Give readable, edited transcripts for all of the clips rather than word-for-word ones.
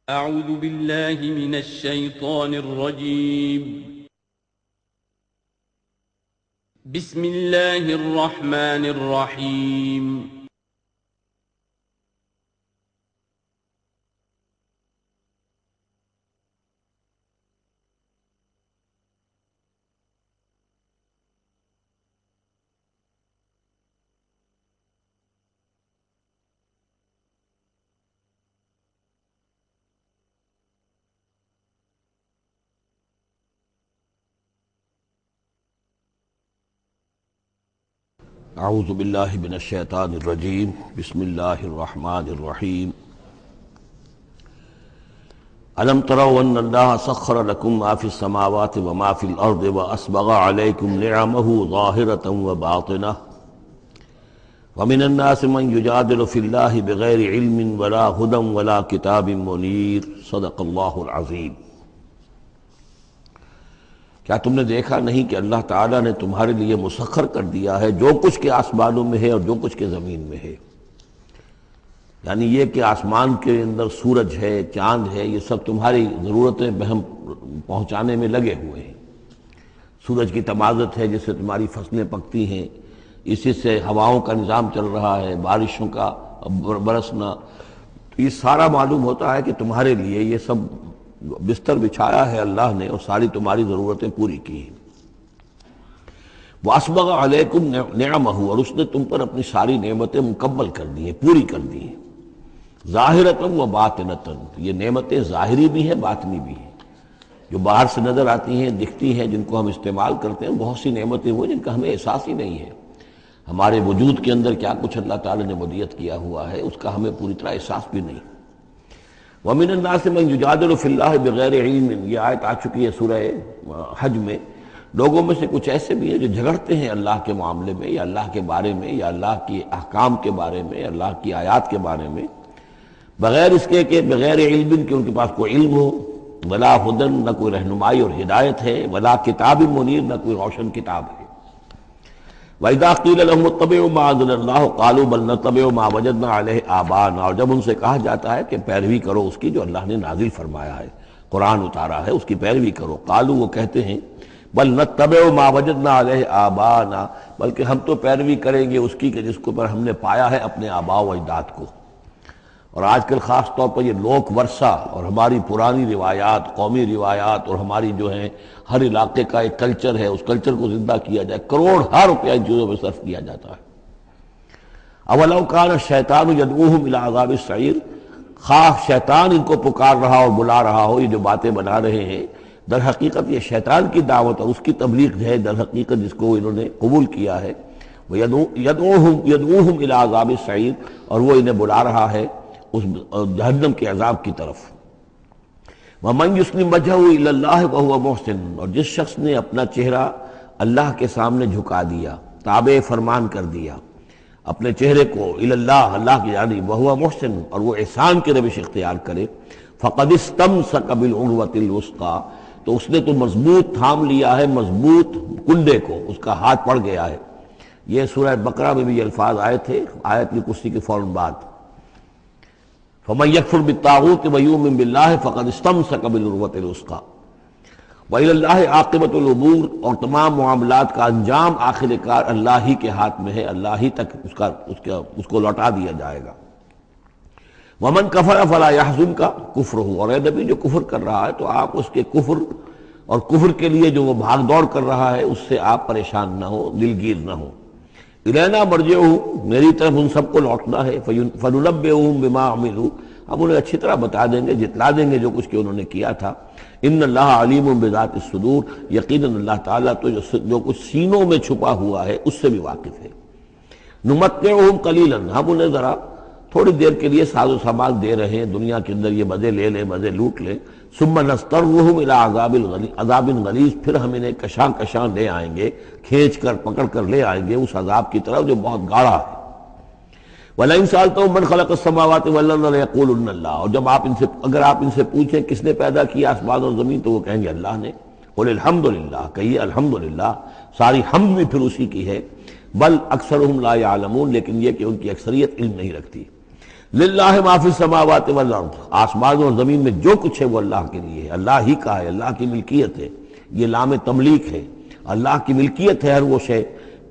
أعوذ بالله من الشيطان الرجيم. بسم الله الرحمن الرحيم. اعوذ باللہ من الشیطان الرجیم بسم اللہ الرحمن الرحیم الم تروا ان اللہ سخر لکم ما فی السماوات وما فی الارض واسبغ علیکم نعمہ ظاہرۃ وباطنہ ومن الناس من یجادل فی اللہ بغیر علم ولا ہدی ولا کتاب منیر صدق اللہ العظیم۔ کیا تم نے دیکھا نہیں کہ اللہ تعالیٰ نے تمہارے لیے مسخر کر دیا ہے جو کچھ کے آسمانوں میں ہے اور جو کچھ کے زمین میں ہے؟ یعنی یہ کہ آسمان کے اندر سورج ہے، چاند ہے، یہ سب تمہاری ضرورتیں بہم پہنچانے میں لگے ہوئے ہیں۔ سورج کی تمازت ہے جس سے تمہاری فصلیں پکتی ہیں، اسی سے ہواؤں کا نظام چل رہا ہے، بارشوں کا برسنا، یہ سارا معلوم ہوتا ہے کہ تمہارے لیے یہ سب بستر بچھایا ہے اللہ نے اور ساری تمہاری ضرورتیں پوری کی ہیں۔ وَأَسْبَغَ عَلَيْكُمْ نِعَمَهُ، اور اس نے تم پر اپنی ساری نعمتیں مکمل کر دی ہیں، پوری کر دی ہیں۔ ظاہرۃ و باطنۃ، یہ نعمتیں ظاہری بھی ہیں باطنی بھی ہیں، جو باہر سے نظر آتی ہیں، دکھتی ہیں، جن کو ہم استعمال کرتے ہیں۔ بہت سی نعمتیں وہ جن کا ہمیں احساس ہی نہیں ہے، ہمارے وجود کے اندر کیا کچھ اللہ تعالیٰ نے مدیت کیا ہوا ہے اس کا ہمیں پوری طرح احساس بھی نہیں۔ وَمِنَ النَّاسِ مَن يُجَادِلُ فِي اللَّهِ بِغَيْرِ عِلْمٍ، یہ آیت آ چکی ہے سورہ حج میں۔ لوگوں میں سے کچھ ایسے بھی ہیں جو جھگڑتے ہیں اللہ کے معاملے میں یا اللہ کے بارے میں یا اللہ کی احکام کے بارے میں، اللہ کی آیات کے بارے میں، بغیر اس کے کہ بغیر علم کہ ان کے پاس کوئی علم ہو، ولا ہدن، نہ کوئی رہنمائی اور ہدایت ہے، ولا کتاب منیر، نہ کوئی روشن کتاب ہے۔ وَإِذَا قِيلَ لَهُمُ اتَّبِعُوا مَا أَنزَلَ اللَّهُ قَالُوا بَلْ نَتَّبِعُ مَا وَجَدْنَا عَلَيْهِ آبَاءَنَا، اور جب ان سے کہا جاتا ہے کہ پیروی کرو اس کی جو اللہ نے نازل فرمایا ہے، قرآن اتارا ہے، اس کی پیروی کرو، قالوا، وہ کہتے ہیں، بل نتبع ما وجدنا علیہ آباءنا، بلکہ ہم تو پیروی کریں گے اس کی کہ جس کو پر ہم نے پایا ہے اپنے آباء و اجداد کو۔ اور آج کل خاص طور پر یہ لوک ورثہ اور ہماری پرانی روایات، قومی روایات اور ہماری جو ہیں ہر علاقے کا ایک کلچر ہے، اس کلچر کو زندہ کیا جائے، کروڑ ہر روپیہ ان چیزوں میں صرف کیا جاتا ہے۔ اولو کان الشیطان یدعوہم الی عذاب السعیر، خواہ شیطان ان کو پکار رہا اور بلا رہا ہو، یہ جو باتیں بنا رہے ہیں در حقیقت یہ شیطان کی دعوت اور اس کی تبلیغ ہے در حقیقت، جس کو انہوں نے قبول کیا ہے۔ یدعوہم الی عذاب السعیر، اور وہ انہیں بلا رہا ہے اس جہنم کے عذاب کی طرف۔ وَمَن يُسْلِمْ وَجْهَهُ إِلَى اللَّهِ وَهُوَ مُحْسِنٌ، اور جس شخص نے اپنا چہرہ اللہ کے سامنے جھکا دیا، تابع فرمان کر دیا اپنے چہرے کو الی اللہ، اللہ کی جانب، وَهُوَ مُحْسِنٌ، اور وہ احسان کی روش اختیار کرے، فَقَدِ اسْتَمْسَكَ بِالْعُرْوَةِ الْوُثْقَىٰ، تو اس نے تو مضبوط تھام لیا ہے مضبوط کنڈے کو، اس کا ہاتھ پڑ گیا ہے۔ یہ سورہ بقرہ میں بھی یہ الفاظ آئے تھے آیت الکرسی کے فوراً بعد۔ فَمَن يَكْفُرْ بِالطَّاغُوتِ وَيُؤْمِن بِاللَّهِ فَقَدِ اسْتَمْسَكَ بِالْعُرْوَةِ الْوُثْقَىٰ وَإِلَى اللَّهِ عَاقِبَةُ الْأُمُورِ، اور تمام معاملات کا انجام آخر کار اللہ ہی کے ہاتھ میں ہے، اللہ ہی تک اس کو لوٹا دیا جائے گا۔ وَمَن كَفَرَ فَلَا يَحْزُنكَ كُفْرُهُ، اور اے نبی جو کفر کر رہا ہے تو آپ اس کے کفر اور کفر کے لیے جو وہ بھاگ دوڑ کر رہا ہے اس سے آپ پریشان نہ ہو، دلگیر نہ ہو۔ الینا مرجعہم، میری طرف ان سب کو لوٹنا ہے، فننبئہم بما عملوا، ہم انہیں اچھی طرح بتا دیں گے، جتلا دیں گے جو کچھ کہ انہوں نے کیا تھا۔ ان اللہ علیم بذات الصدور، یقیناً اللہ تعالیٰ تو جو کچھ سینوں میں چھپا ہوا ہے اس سے بھی واقف ہے۔ نمتعہم قلیلا، ہم انہیں ذرا تھوڑی دیر کے لیے ساز و سامان دے رہے ہیں، دنیا کے اندر یہ مزے لے لیں، مزے لوٹ لیں۔ ثم نضطرہم الی عذاب غلیظ، پھر ہم انہیں کشاں کشاں لے آئیں گے، کھینچ کر پکڑ کر لے آئیں گے اس عذاب کی طرف جو بہت گاڑھا ہے۔ وَلَئِن سَأَلْتَهُم مَّن خَلَقَ السَّمَاوَاتِ وَالْأَرْضَ لَيَقُولُنَّ اللَّهُ، اور جب اگر آپ ان سے پوچھیں کس نے پیدا کیا آسمان اور زمین تو وہ کہیں گے اللہ نے۔ قُلِ الْحَمْدُ لِلَّهِ، کہیے الحمدللہ، ساری حمد بھی پھر اسی کی ہے۔ بل اکثرهم لا يعلمون، لیکن یہ کہ ان کی اکثریت علم نہیں رکھتی۔ للہ ما فی السماوات والارض، آسمان اور زمین میں جو کچھ ہے وہ اللہ کے لیے ہے، اللہ ہی کا ہے، اللہ کی ملکیت ہے، یہ لام تملیک ہے، اللہ کی ملکیت ہے ہر وہ شے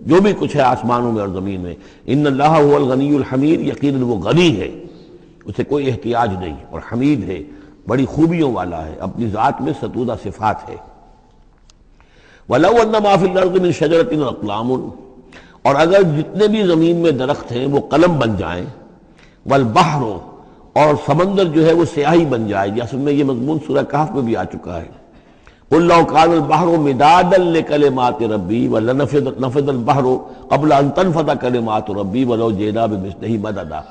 جو بھی کچھ ہے آسمانوں میں اور زمین میں۔ ان اللہ هو الغنی الحمید، یقیناً وہ غنی ہے، اسے کوئی احتیاج نہیں، اور حمید ہے، بڑی خوبیوں والا ہے، اپنی ذات میں ستودہ صفات ہے۔ وَلَوْ أَنَّ مَا فِي الْأَرْضِ مِنْ شَجَرَةٍ أَقْلَامٌ، اور اگر جتنے بھی زمین میں درخت ہیں وہ قلم بن جائیں، والبحر، اور سمندر جو ہے وہ سیاہی بن جائے، جیسے میں یہ مضمون سورہ کہف میں بھی آ چکا ہے۔ قُلْ لَوْ كَانَ الْبَحْرُ مِدَادًا لِكَلِمَاتِ رَبِّي وَلَنَفِدَ الْبَحْرُ قَبْلَ أَن تَنفَدَ كَلِمَاتُ رَبِّي وَلَوْ جِئْنَا بِمِثْلِهِ مَدَدًا،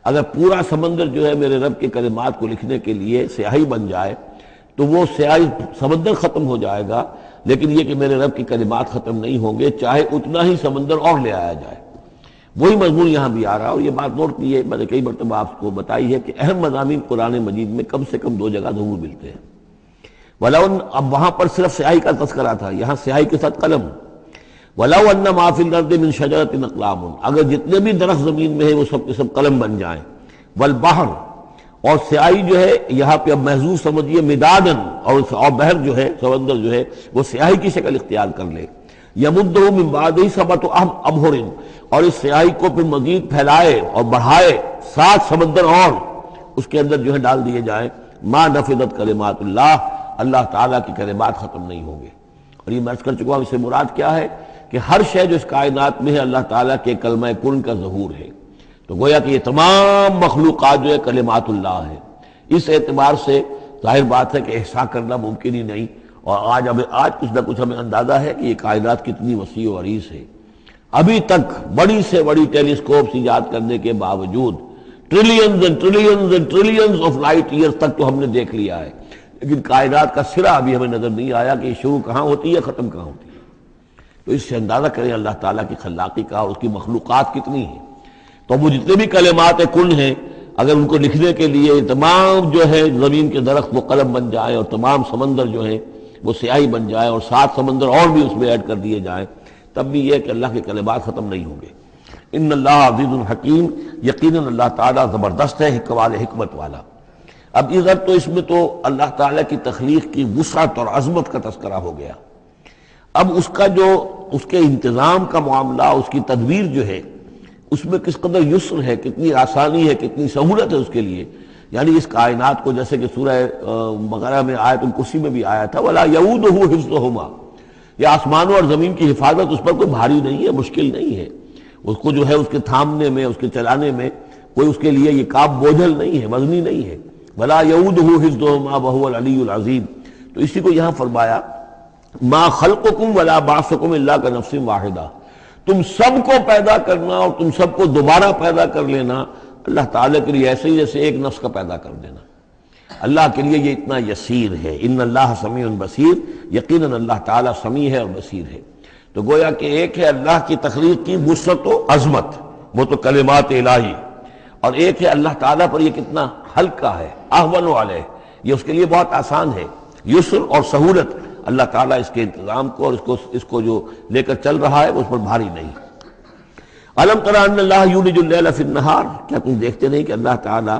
اگر پورا سمندر جو ہے میرے رب کے کلمات کو لکھنے کے لیے سیاہی بن جائے تو وہ سیاہی سمندر ختم ہو جائے گا، لیکن یہ کہ میرے رب کی کلمات ختم نہیں ہوں گے چاہے اتنا ہی سمندر اور لے آیا جائے۔ وہی مضمون یہاں بھی آ رہا ہے، اور یہ بات نوٹ کی ہے، میں نے کئی مرتبہ آپ کو بتائی ہے کہ اہم مضامین قرآن مجید میں کم سے کم دو جگہ ضرور ملتے ہیں۔ وَلَوْ، اب وہاں پر صرف سیاہی کا تذکرہ تھا، یہاں سیاہی کے ساتھ قلم۔ وَلَوْ أَنَّ مَا فِي الْأَرْضِ مِنْ شَجَرَةٍ أَقْلَامٌ، اگر جتنے بھی درخت زمین میں ہیں وہ سب کے سب قلم بن جائیں۔ والبحر، اور سیاہی جو ہے یہاں پہ اب محذوف سمجھیے مدادن، اور بحر جو ہے سمندر جو ہے وہ سیاہی کی شکل اختیار کر لے۔ یمدہ من بعدہ سبعۃ ابحر، اور اس سیاہی کو پھر مزید پھیلائے اور بڑھائے 7 سمندر اور اس کے اندر جو ہے ڈال دیے جائیں۔ ما نفدت کلمات اللہ، اللہ تعالیٰ کی کلمات ختم نہیں ہوں گے۔ اور یہ میں عرض کر چکا ہوں، اس سے مراد کیا ہے کہ ہر شے جو اس کائنات میں ہے اللہ تعالیٰ کے کلمہ کن کا ظہور ہے، تو گویا کہ یہ تمام مخلوقات جو ہے کلمات اللہ ہے۔ اس اعتبار سے ظاہر بات ہے کہ احصاء کرنا ممکن ہی نہیں، اور آج کچھ نہ کچھ ہمیں اندازہ ہے کہ یہ کائنات کتنی وسیع و عریض ہے۔ ابھی تک بڑی سے بڑی ٹیلیسکوپس ایجاد کرنے کے باوجود trillions and trillions and trillions of light years تک تو ہم نے دیکھ لیا ہے، لیکن کائنات کا سرا ابھی ہمیں نظر نہیں آیا کہ یہ شروع کہاں ہوتی ہے ختم کہاں ہوتی ہے۔ تو اس سے اندازہ کریں اللہ تعالیٰ کی خلاقی کا، اس کی مخلوقات کتنی ہیں۔ تو وہ جتنے بھی کلمات کن ہیں اگر ان کو لکھنے کے لیے تمام جو ہے زمین کے درخت وہ قلم بن جائیں، اور تمام سمندر جو ہیں وہ سیاہی بن جائیں، اور 7 سمندر اور بھی اس میں ایڈ کر دیے جائیں، تب بھی یہ کہ اللہ کے کلمات ختم نہیں ہوں گے۔ ان اللہ عزیز الحکیم، یقیناً اللہ تعالیٰ زبردست ہے، حکمت والا۔ اب ادھر تو اس میں تو اللہ تعالیٰ کی تخلیق کی وسعت اور عظمت کا تذکرہ ہو گیا۔ اب اس کا جو اس کے انتظام کا معاملہ، اس کی تدبیر جو ہے اس میں کس قدر یسر ہے، کتنی آسانی ہے، کتنی سہولت ہے اس کے لیے۔ یعنی اس کائنات کو، جیسے کہ سورہ بقرہ میں آیت الکرسی میں بھی آیا تھا، وَلَا يَئُودُهُ حِفْظُهُمَا، یہ آسمانوں اور زمین کی حفاظت اس پر کوئی بھاری نہیں ہے، مشکل نہیں ہے، اس کو جو ہے اس کے تھامنے میں، اس کے چلانے میں کوئی اس کے لیے یہ کام بوجھل نہیں ہے، وزنی نہیں ہے۔ وَلَا يَئُودُهُ حِفْظُهُمَا وَهُوَ الْعَلِيُّ الْعَظِيمُ، تو اسی کو یہاں فرمایا مَا خَلْقُكُمْ وَلَا بَعْثُكُمْ إِلَّا كَنَفْسٍ وَاحِدَةٍ، تم سب کو پیدا کرنا اور تم سب کو دوبارہ پیدا کر لینا اللہ تعالیٰ کے لیے ایسے ہی جیسے ایک نفس کا پیدا کر دینا، اللہ کے لیے یہ اتنا یسیر ہے۔ ان اللہ سمیع بصیر، یقیناً اللہ تعالیٰ سمیع ہے اور بصیر ہے۔ تو گویا کہ ایک ہے اللہ کی تخلیق کی وسعت و عظمت، وہ تو کلمات الہی، اور ایک ہے اللہ تعالیٰ پر یہ کتنا ہلکا ہے، اہون علیہ، یہ اس کے لیے بہت آسان ہے، یسر اور سہولت اللہ تعالیٰ اس کے انتظام کو اور اس کو جو لے کر چل رہا ہے وہ اس پر بھاری نہیں۔ الم تر ان اللہ یولج اللیل فی النہار، کیا تم دیکھتے نہیں کہ اللہ تعالیٰ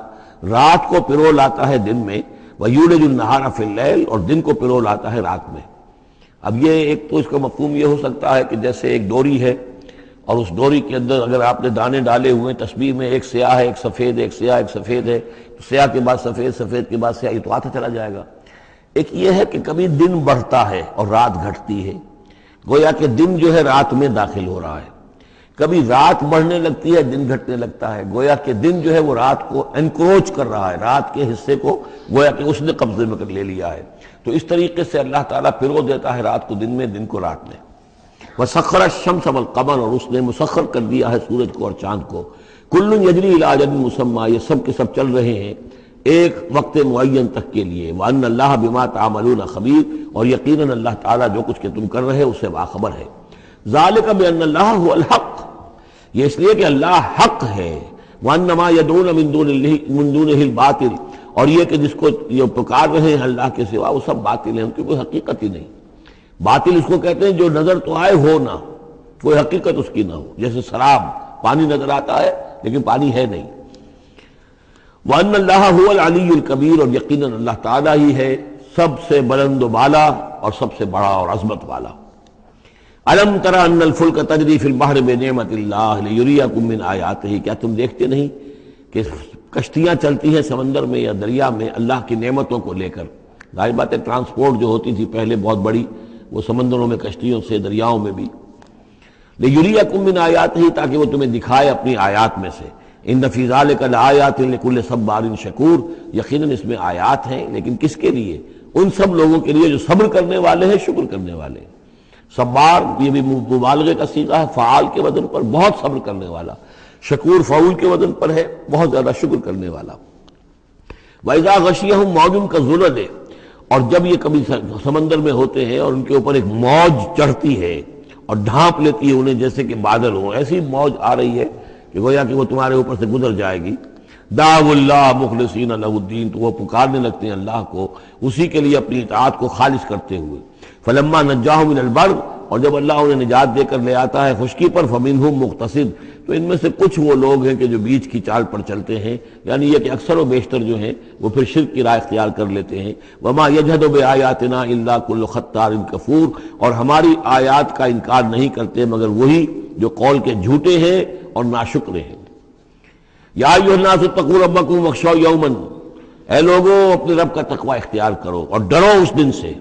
رات کو پرو لاتا ہے دن میں، ویولج النہار فی اللیل، اور دن کو پرو لاتا ہے رات میں۔ اب یہ ایک تو اس کا مفہوم یہ ہو سکتا ہے کہ جیسے ایک ڈوری ہے اور اس ڈوری کے اندر اگر آپ نے دانے ڈالے ہوئے ہیں، تسبیح میں ایک سیاہ ہے ایک سفید ہے، ایک سیاہ ایک سفید ہے، تو سیاہ کے بعد سفید، سفید کے بعد سیاہ، یہ تو آتا چلا جائے گا۔ ایک یہ ہے کہ کبھی دن بڑھتا ہے اور رات گھٹتی ہے، گویا کہ دن جو ہے رات میں داخل ہو رہا ہے، کبھی رات بڑھنے لگتی ہے دن گھٹنے لگتا ہے، گویا کہ دن جو ہے وہ رات کو انکروچ کر رہا ہے، رات کے حصے کو گویا کہ اس نے قبضے میں کر لے لیا ہے۔ تو اس طریقے سے اللہ تعالیٰ پھرو دیتا ہے رات کو دن میں، دن کو رات میں۔ وَسَخَّرَ الشَّمْسَ وَالْقَمَرَ، اور اس نے مسخر کر دیا ہے سورج کو اور چاند کو، كُلٌّ يَجْرِي إِلَىٰ أَجَلٍ مُّسَمًّى، یہ سب کے سب چل رہے ہیں ایک وقت معین تک کے لیے۔ وَأَنَّ اللَّهَ بِمَا تَعْمَلُونَ خَبِيرٌ، اور یقیناً اللہ تعالیٰ جو کچھ کہ تم کر رہے اس سے باخبر ہے۔ ذَلِكَ بِأَنَّ اللَّهَ هُوَ الْحَقُّ، یہ اس لیے کہ اللہ حق ہے۔ وَأَنَّ مَا يَدْعُونَ مِن دُونِهِ الْبَاطِلُ، اور یہ کہ جس کو یہ پکار رہے ہیں اللہ کے سوا وہ سب باطل ہیں، ان کی کوئی حقیقت ہی نہیں۔ باطل اس کو کہتے ہیں جو نظر تو آئے ہو نہ، کوئی حقیقت اس کی نہ ہو، جیسے سراب، پانی نظر آتا ہے لیکن پانی ہے نہیں۔ وَأَنَّ اللَّهَ هُوَ الْعَلِيُّ الْكَبِيرُ، اور یقیناً اللہ تعالیٰ ہی ہے سب سے بلند و بالا اور سب سے بڑا اور عظمت والا۔ أَلَمْ تَرَ أَنَّ الْفُلْكَ تَجْرِي فِي الْبَحْرِ بِنِعْمَتِ اللَّهِ لِيُرِيَكُم مِّنْ آيَاتِهِ، کیا تم دیکھتے نہیں کہ کشتیاں چلتی ہیں سمندر میں یا دریا میں اللہ کی نعمتوں کو لے کر؟ ظاہر بات ہے ٹرانسپورٹ جو ہوتی تھی پہلے بہت بڑی، وہ سمندروں میں کشتیوں سے، دریاؤں میں بھی۔ لِيُرِيَكُم مِّنْ آيَاتِهِ، تاکہ وہ تمہیں دکھائے اپنی آیات میں سے۔ ان فی ذلک لآیات لکل صبار شکور، یقیناً اس میں آیات ہیں، لیکن کس کے لیے؟ ان سب لوگوں کے لیے جو صبر کرنے والے ہیں، شکر کرنے والے ہیں۔ صبار یہ بھی مبالغے کا صیغہ ہے، فعال کے وزن پر، بہت صبر کرنے والا۔ شکور فعول کے وزن پر ہے، بہت زیادہ شکر کرنے والا۔ وَإِذَا غَشِيَهُم مَّوْجٌ كَالظُّلَلِ، اور جب یہ کبھی سمندر میں ہوتے ہیں اور ان کے اوپر ایک موج چڑھتی ہے اور ڈھانپ لیتی ہے انہیں جیسے کہ بادل ہوں، ایسی موج آ رہی ہے کہ گویا کہ وہ تمہارے اوپر سے گزر جائے گی۔ دعوا اللہ مخلصین لہ الدین، تو وہ پکارنے لگتے ہیں اللہ کو اسی کے لیے اپنی اطاعت کو خالص کرتے ہوئے۔ فلما نجاہم من البر، اور جب اللہ انہیں نجات دے کر لے آتا ہے خشکی پر، فمنہم مقتصد، تو ان میں سے کچھ وہ لوگ ہیں کہ جو بیچ کی چال پر چلتے ہیں، یعنی یہ کہ اکثر و بیشتر جو ہیں وہ پھر شرک کی راہ اختیار کر لیتے ہیں۔ وما یجحد بآیاتنا الا کل ختار کفور، اور ہماری آیات کا انکار نہیں کرتے مگر وہی جو قول کے جھوٹے ہیں اور ناشکر ہیں۔ یا ایھا الناس اتقوا ربکم واخشوا یوما، اے لوگو اپنے رب کا تقوی اختیار کرو اور ڈرو اس دن سے،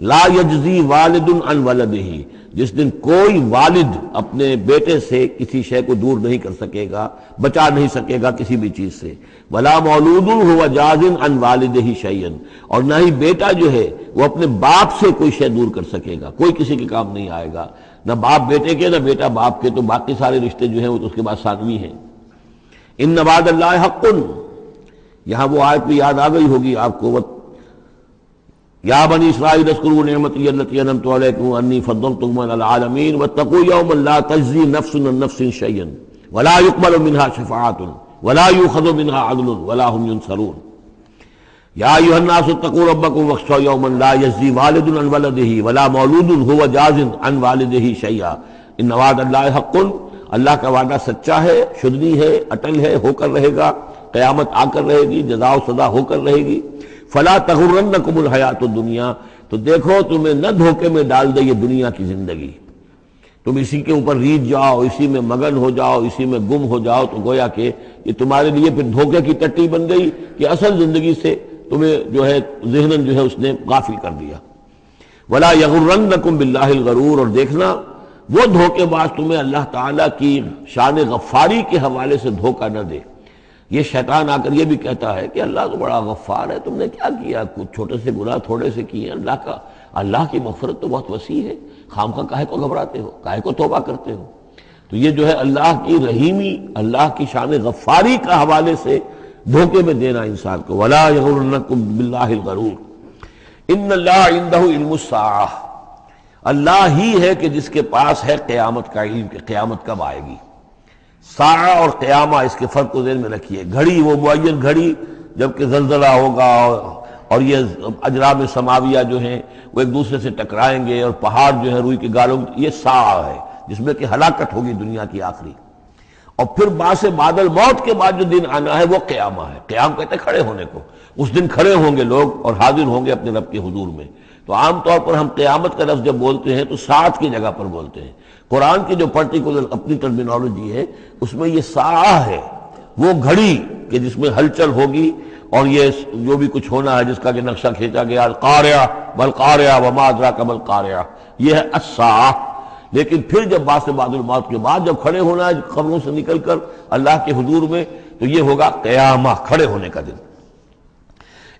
لا یجزی والد عن ولدہ، جس دن کوئی والد اپنے بیٹے سے کسی شے کو دور نہیں کر سکے گا، بچا نہیں سکے گا کسی بھی چیز سے، ولا مولود هو جاز عن والدہ شیئا، اور نہ ہی بیٹا جو ہے وہ اپنے باپ سے کوئی شے دور کر سکے گا، کوئی کسی کے کام نہیں آئے گا، نہ باپ بیٹے کے نہ بیٹا باپ کے، تو باقی سارے رشتے جو ہیں وہ تو اس کے بعد ثانوی ہیں۔ ان وعد اللہ حق، یہاں وہ آیت بھی یاد آ گئی ہوگی آپ کو، یا بنی اسرائیل اذکروا نعمتی التی انعمت علیکم انی فضلتکم علی العالمین واتقوا یوما لا تجزی نفس عن نفس شیئا ولا یقبل منها شفاعۃ ولا یؤخذ منها عدل ولا هم ینصرون۔ یا ایھا الناس اتقوا ربکم واخشوا یوما لا یجزی والد عن ولدہ ولا مولود هو جاز عن والدہ شیئا ان وعد اللہ حق، اللہ کا وعدہ سچا ہے، شدنی ہے، اٹل ہے، ہو کر رہے گا، قیامت آ کر رہے گی، جزا و سزا ہو کر رہے گی۔ فلا تغرنکم الحیات الدنیا، تو دیکھو تمہیں نہ دھوکے میں ڈال دے یہ دنیا کی زندگی، تم اسی کے اوپر ریجھ جاؤ، اسی میں مگن ہو جاؤ، اسی میں گم ہو جاؤ، تو گویا کہ یہ تمہارے لیے پھر دھوکے کی ٹٹی بن گئی کہ اصل زندگی سے تمہیں جو ہے ذہناً جو ہے اس نے غافل کر دیا۔ ولا یغرنکم باللہ الغرور، اور دیکھنا وہ دھوکے باز تمہیں اللہ تعالیٰ کی شان غفاری کے حوالے سے دھوکہ نہ دے۔ یہ شیطان آ کر یہ بھی کہتا ہے کہ اللہ تو بڑا غفار ہے، تم نے کیا کیا، کچھ چھوٹے سے گناہ تھوڑے سے کیے، اللہ کی مغفرت تو بہت وسیع ہے، خامخواہ کاہے کو گھبراتے ہو، کاہے کو توبہ کرتے ہو۔ تو یہ جو ہے اللہ کی رحیمی، اللہ کی شان غفاری کا حوالے سے دھوکے میں دینا انسان کو۔ ولا یغرنکم باللہ الغرور ان اللہ عندہ علم الساعہ، اللہ ہی ہے کہ جس کے پاس ہے قیامت کا علم کہ قیامت کب آئے گی۔ ساعہ اور قیامہ، اس کے فرق کو ذہن میں رکھیے۔ گھڑی وہ معین گھڑی جب کہ زلزلہ ہوگا اور یہ اجرام سماویہ جو ہیں وہ ایک دوسرے سے ٹکرائیں گے اور پہاڑ جو ہے روئی کے گالوں، یہ ساعہ ہے جس میں کہ ہلاکت ہوگی دنیا کی آخری۔ اور پھر باعث بعد الموت کے بعد جو دن آنا ہے وہ قیامہ ہے۔ قیام کہتے ہیں کھڑے ہونے کو، اس دن کھڑے ہوں گے لوگ اور حاضر ہوں گے اپنے رب کے حضور میں۔ تو عام طور پر ہم قیامت کا لفظ جب بولتے ہیں تو ساعت کی جگہ پر بولتے ہیں۔ قرآن کی جو پرٹیکولر اپنی ٹرمینالوجی ہے اس میں یہ ساعہ ہے، وہ گھڑی کہ جس میں ہلچل ہوگی اور یہ جو بھی کچھ ہونا ہے جس کا کہ نقشہ کھینچا گیا، القاریہ والقاریہ وما ادراک ما القاریہ، یہ ہے الساعہ۔ لیکن پھر جب بعد الموت کے بعد جب کھڑے ہونا ہے قبروں سے نکل کر اللہ کے حضور میں، تو یہ ہوگا قیامہ، کھڑے ہونے کا دن۔